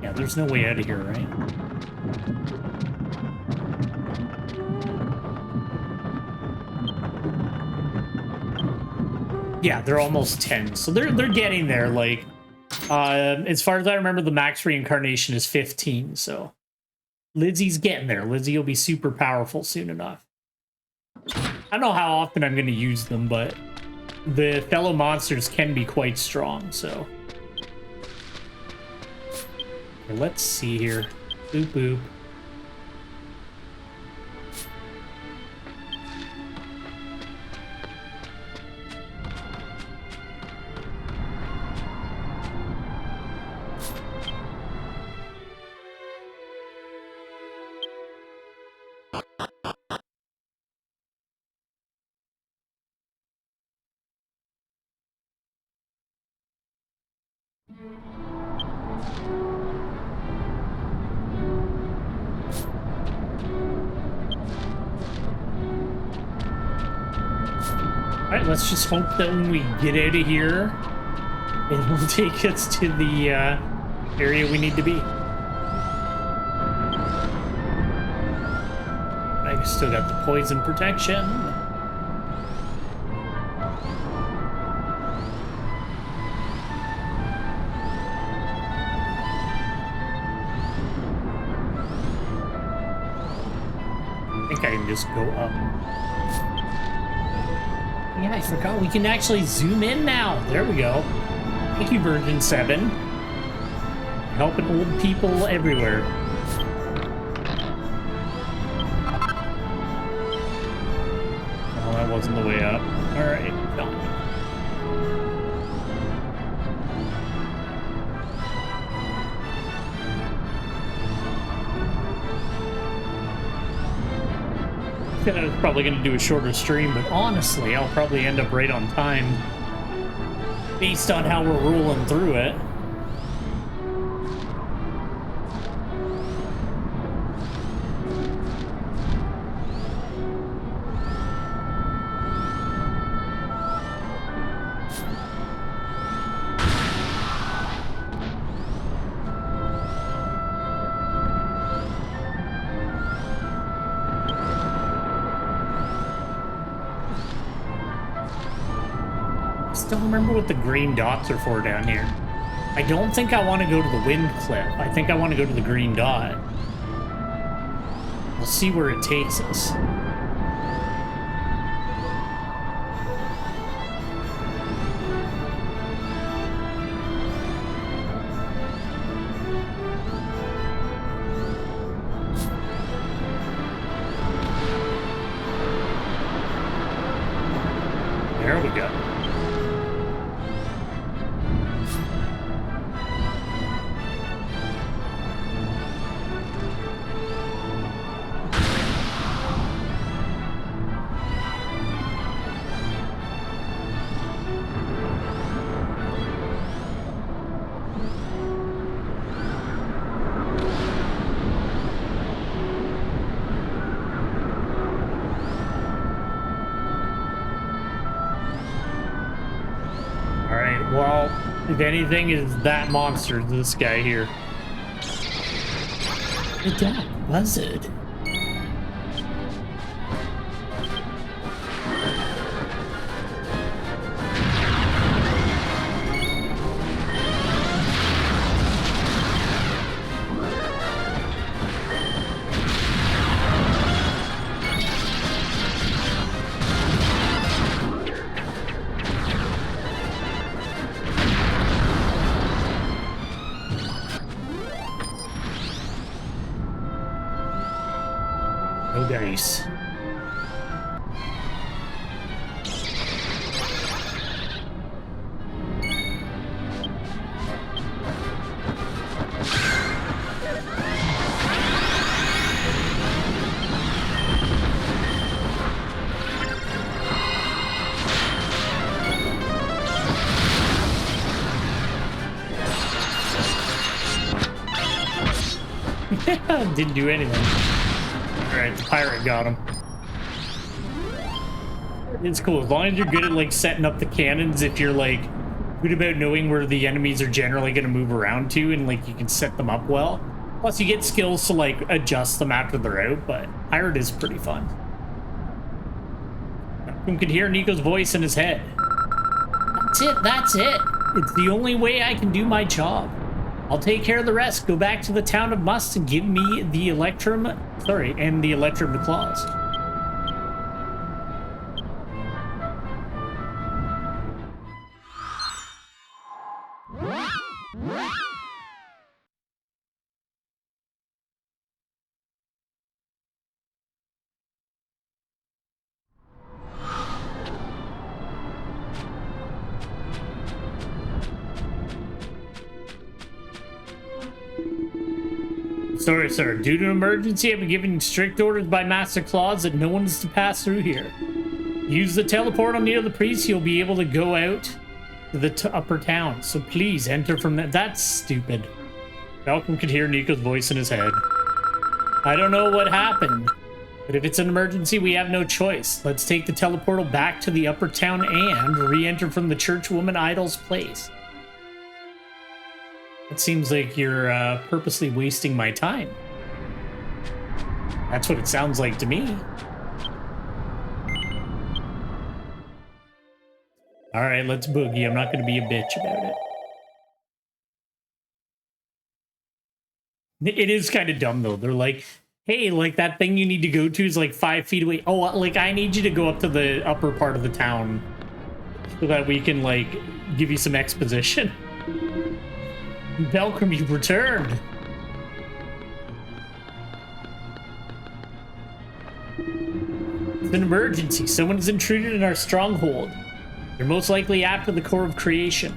Yeah, there's no way out of here, right? Yeah, they're almost 10, so they're getting there. Like, as far as I remember, the max reincarnation is 15, so Lizzie's getting there. Lizzie will be super powerful soon enough. I don't know how often I'm going to use them, but the fellow monsters can be quite strong, so. Okay, let's see here. Boop, boop. Alright, let's just hope that when we get out of here, it will take us to the area we need to be. I still got the poison protection. I think I can just go up. Yeah, I forgot we can actually zoom in now. There we go. Thank you, version 7. Helping old people everywhere. Oh, that wasn't the way up. Alright, done. I was probably going to do a shorter stream, but honestly, I'll probably end up right on time based on how we're rolling through it. Don't remember what the green dots are for down here. I don't think I want to go to the wind cliff. I think I want to go to the green dot. We'll see where it takes us. There we go. Well, if anything, is that monster, this guy here. The dark buzzard. voice. Didn't do anything. Alright, the pirate got him. It's cool. As long as you're good at, like, setting up the cannons, if you're, like, good about knowing where the enemies are generally going to move around to, and, like, you can set them up well. Plus, you get skills to, like, adjust them after they're out, but pirate is pretty fun. You could hear Nico's voice in his head. That's it, that's it. It's the only way I can do my job. I'll take care of the rest. Go back to the town of Must and give me the Electrum. Sorry, and the Electrum to Claws. Sorry, sir. Due to an emergency, I've been given strict orders by Master Claus that no one is to pass through here. Use the teleportal near the priest. You'll be able to go out to the upper town. So please enter from that. That's stupid. Malcolm could hear Nico's voice in his head. I don't know what happened, but if it's an emergency, we have no choice. Let's take the teleportal back to the upper town and re-enter from the churchwoman idol's place. It seems like you're purposely wasting my time. That's what it sounds like to me. All right, let's boogie. I'm not going to be a bitch about it. It is kind of dumb, though. They're like, hey, like that thing you need to go to is like 5 feet away. Oh, like I need you to go up to the upper part of the town so that we can like give you some exposition. Velcrum, you've returned. It's an emergency. Someone has intruded in our stronghold. They're most likely after the core of creation.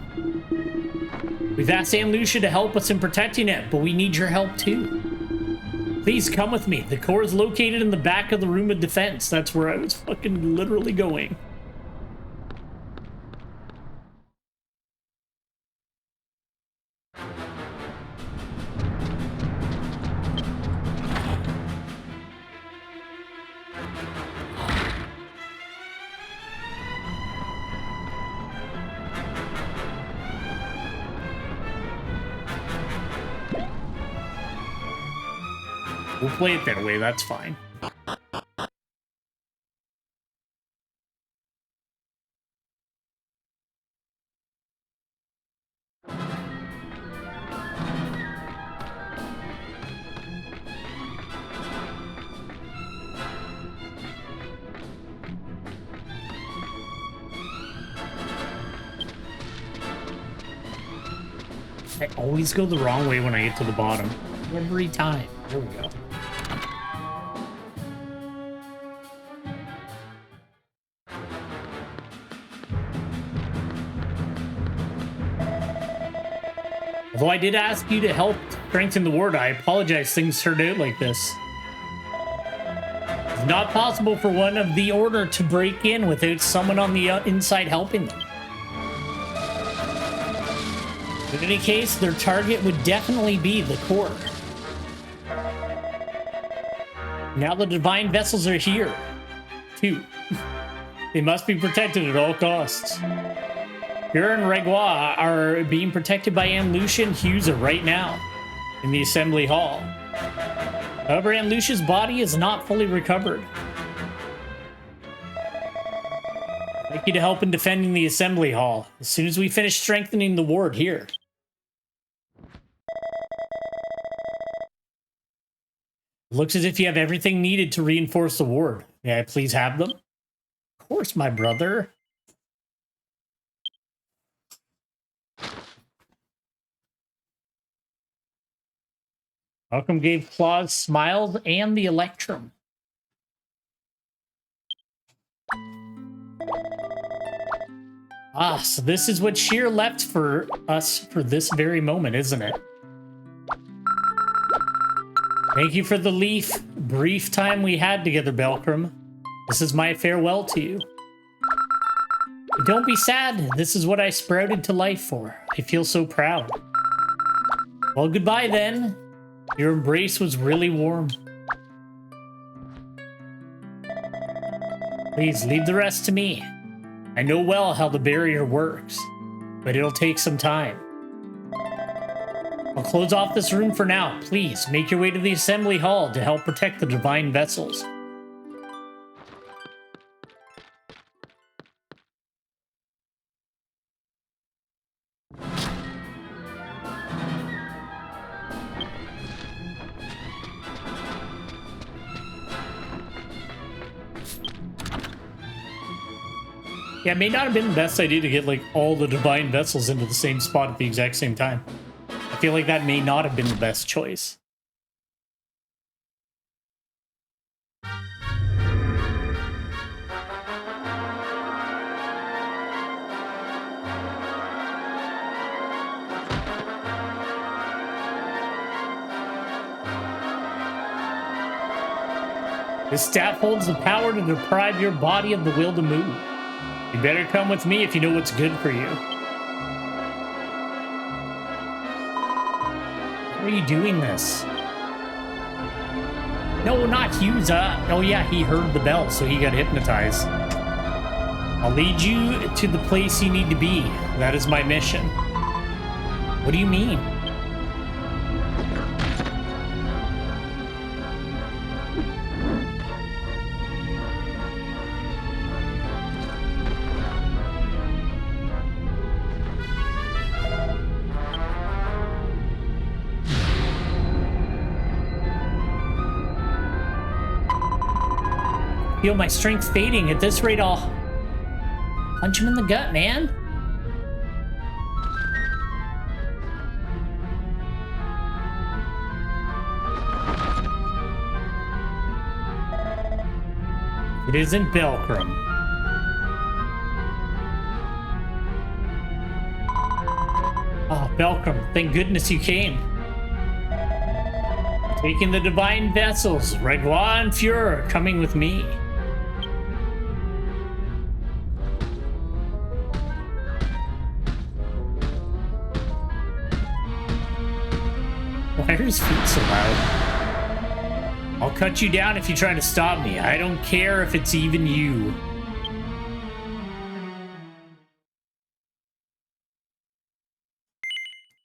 We've asked Aunt Lucia to help us in protecting it, but we need your help too. Please come with me. The core is located in the back of the room of defense. That's where I was fucking literally going. We'll play it that way, that's fine. I always go the wrong way when I get to the bottom. Every time. There we go. Although I did ask you to help strengthen the ward, I apologize things turned out like this. It's not possible for one of the Order to break in without someone on the inside helping them. In any case, their target would definitely be the core. Now the divine vessels are here, too. They must be protected at all costs. Pure and Regois are being protected by Aunt Lucia and Husa right now in the assembly hall. However, Aunt Lucia's body is not fully recovered. I'd like you to help in defending the assembly hall as soon as we finish strengthening the ward here. It looks as if you have everything needed to reinforce the ward. May I please have them? Of course, my brother. Malcolm gave Claus smiles and the Electrum. Ah, so this is what Sheer left for us for this very moment, isn't it? Thank you for the brief time we had together, Belcrum. This is my farewell to you. But don't be sad. This is what I sprouted to life for. I feel so proud. Well, goodbye then. Your embrace was really warm. Please leave the rest to me. I know well how the barrier works, but it'll take some time. I'll close off this room for now. Please make your way to the assembly hall to help protect the divine vessels. Yeah, it may not have been the best idea to get, like, all the divine vessels into the same spot at the exact same time. I feel like that may not have been the best choice. This staff holds the power to deprive your body of the will to move. You better come with me if you know what's good for you. How are you doing this? No, not Hughes. Oh yeah, he heard the bell, so he got hypnotized. I'll lead you to the place you need to be. That is my mission. What do you mean? Feel my strength fading. At this rate, I'll punch him in the gut, man. It isn't Belcrum. Oh, Belcrum, thank goodness you came. Taking the divine vessels, Regua and Fuhrer coming with me. Why are his feet so loud? I'll cut you down if you try to stop me. I don't care if it's even you.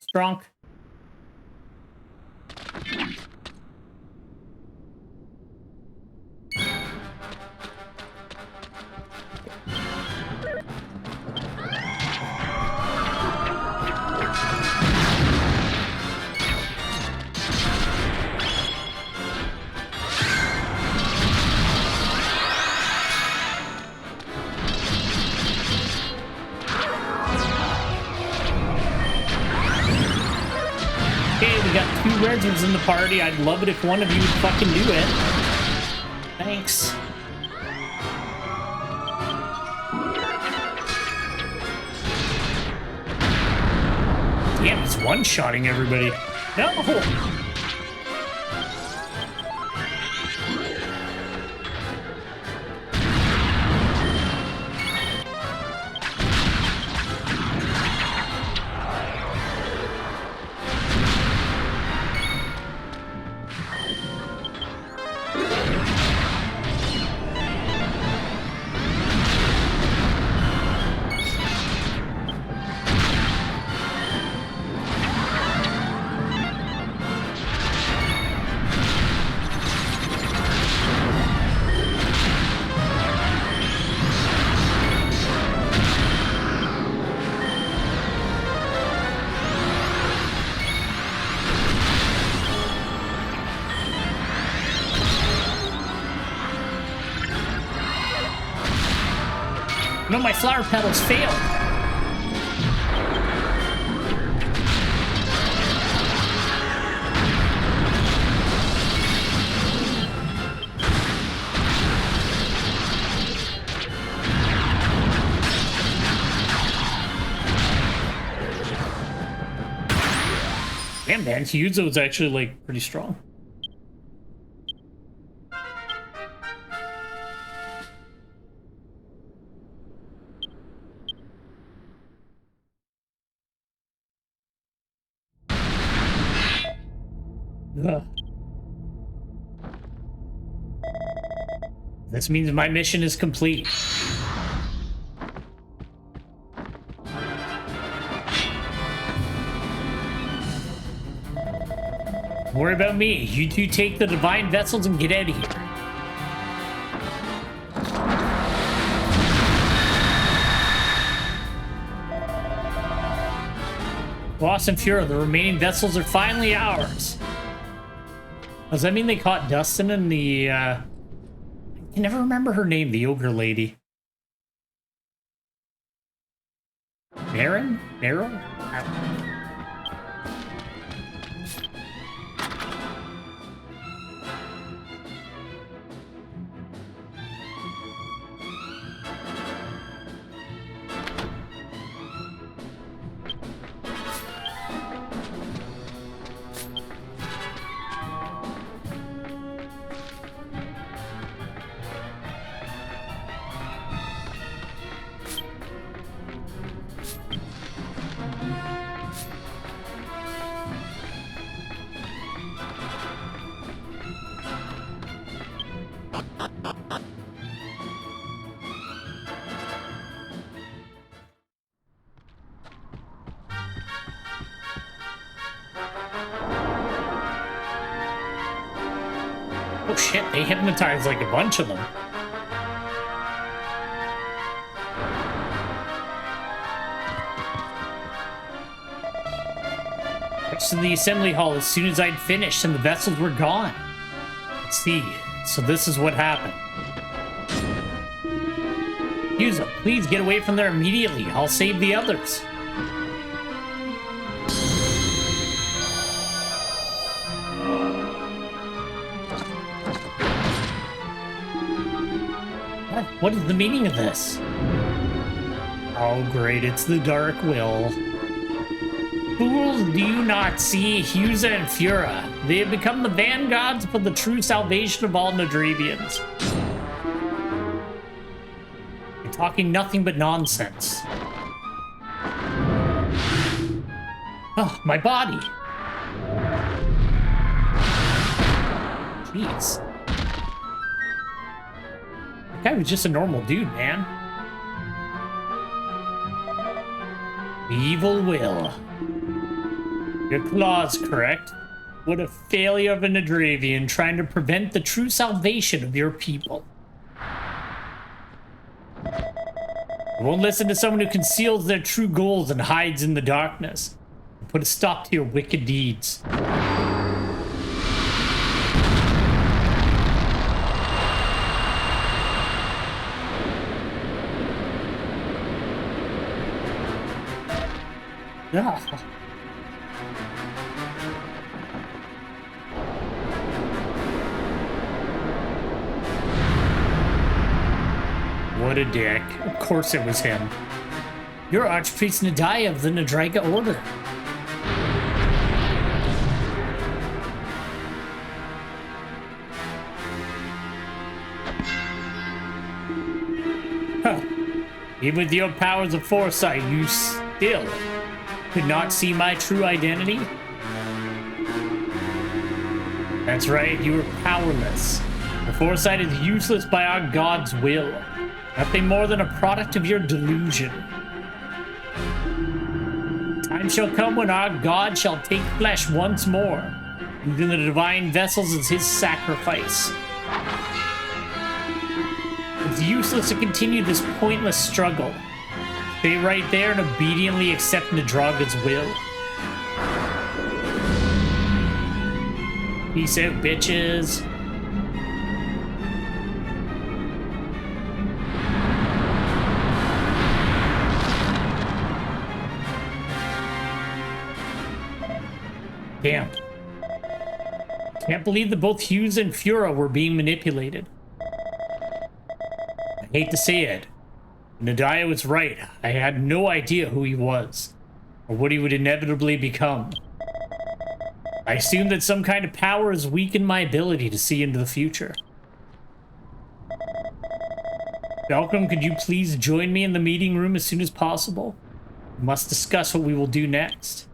Strong. Wizards in the party. I'd love it if one of you would fucking do it. Thanks. Damn, he's one-shotting everybody. No! No, my flower petals failed. Damn, man, Hyuzo's actually, like, pretty strong. Ugh. This means my mission is complete. Don't worry about me. You two take the divine vessels and get out of here. Boss and Fura, the remaining vessels are finally ours. Does that mean they caught Dustin and the, I can never remember her name, the ogre lady. Marin? Meryl? I don't know. Oh shit, they hypnotized like a bunch of them. Next to the assembly hall as soon as I'd finished and the vessels were gone. Let's see, so this is what happened. Yuzo, please get away from there immediately. I'll save the others. What is the meaning of this? Oh great, it's the Dark Will. Fools, do you not see Hyuza and Fura? They have become the vanguards for the true salvation of all Nadrevians. You're talking nothing but nonsense. Oh, my body! Jeez. That guy was just a normal dude, man. The evil will. Your claws, correct? What a failure of a Nadrevian trying to prevent the true salvation of your people. You won't listen to someone who conceals their true goals and hides in the darkness. Put a stop to your wicked deeds. Yeah. What a dick. Of course it was him. You're Archpriest Nadaya of the Nadraga Order. Huh. Even with your powers of foresight, you still could not see my true identity? That's right, you were powerless. The foresight is useless by our God's will. Nothing more than a product of your delusion. Time shall come when our God shall take flesh once more, using the divine vessels as his sacrifice. It's useless to continue this pointless struggle. Stay right there and obediently accept Nadraga's will. Peace out, bitches. Damn. Can't believe that both Hughes and Fura were being manipulated. I hate to say it. Nadaya was right. I had no idea who he was, or what he would inevitably become. I assume that some kind of power has weakened my ability to see into the future. Malcolm, could you please join me in the meeting room as soon as possible? We must discuss what we will do next.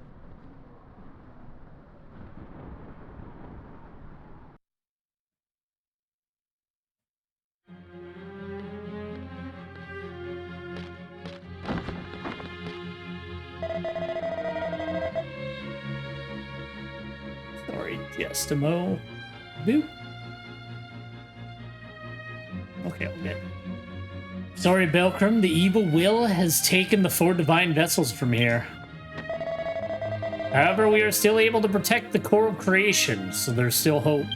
Sorry, Diestimo. Boop. Okay, I'll get it. Sorry, Belcrum, the evil will has taken the 4 divine vessels from here. However, we are still able to protect the core of creation, so there's still hope.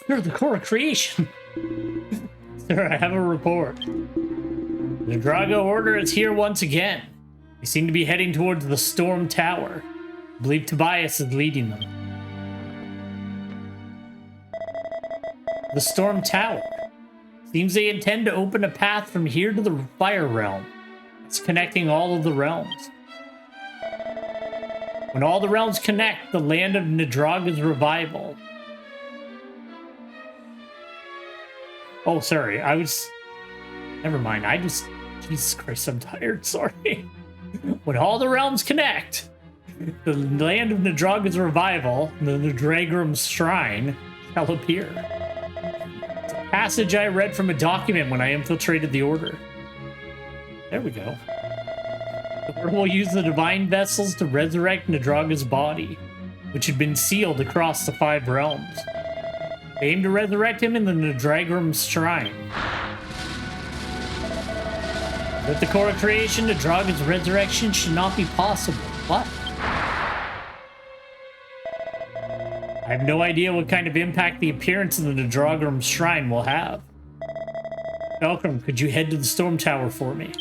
Sir, the core of creation! Sir, I have a report. The Drago Order is here once again. They seem to be heading towards the Storm Tower. I believe Tobias is leading them. The Storm Tower. Seems they intend to open a path from here to the Fire Realm. It's connecting all of the realms. When all the realms connect, the land of Nadraga's revival. Oh, sorry. Never mind. Jesus Christ, I'm tired. Sorry. When all the realms connect, the land of Nadraga's revival, the Nadragram's shrine, shall appear. It's a passage I read from a document when I infiltrated the Order. There we go. The Order will use the divine vessels to resurrect Nadraga's body, which had been sealed across the 5 realms. They aim to resurrect him in the Nadragram's shrine. With the core of creation, Nadraga's resurrection should not be possible. What? I have no idea what kind of impact the appearance of the Nadragram's shrine will have. Malcolm, could you head to the Storm Tower for me?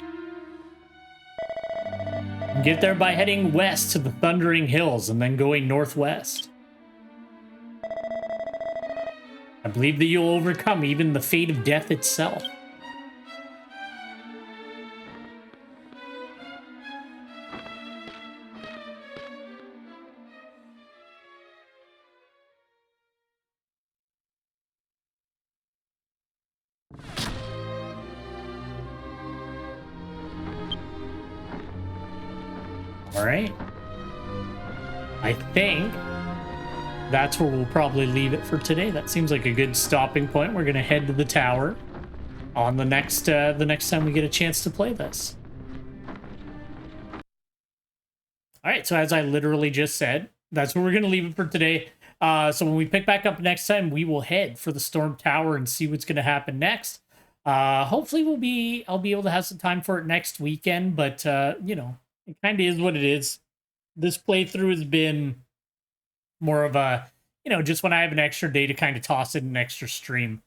Get there by heading west to the Thundering Hills and then going northwest. I believe that you'll overcome even the fate of death itself. All right. I think that's where we'll probably leave it for today. That seems like a good stopping point. We're gonna head to the tower on the next time we get a chance to play this. All right. So as I literally just said, that's where we're gonna leave it for today. So when we pick back up next time, we will head for the Storm Tower and see what's gonna happen next. Hopefully I'll be able to have some time for it next weekend, but you know, it kind of is what it is. This playthrough has been more of a, you know, just when I have an extra day to kind of toss in an extra stream.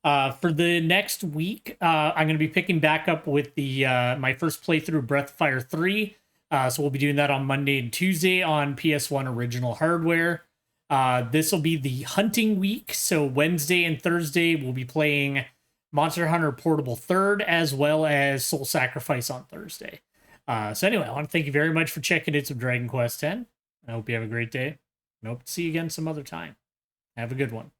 For the next week, I'm going to be picking back up with the my first playthrough of Breath of Fire 3. So we'll be doing that on Monday and Tuesday on PS1 original hardware. This will be the hunting week. So Wednesday and Thursday, we'll be playing Monster Hunter Portable 3rd as well as Soul Sacrifice on Thursday. So anyway, I want to thank you very much for checking in some Dragon Quest X. I hope you have a great day. And I hope to see you again some other time. Have a good one.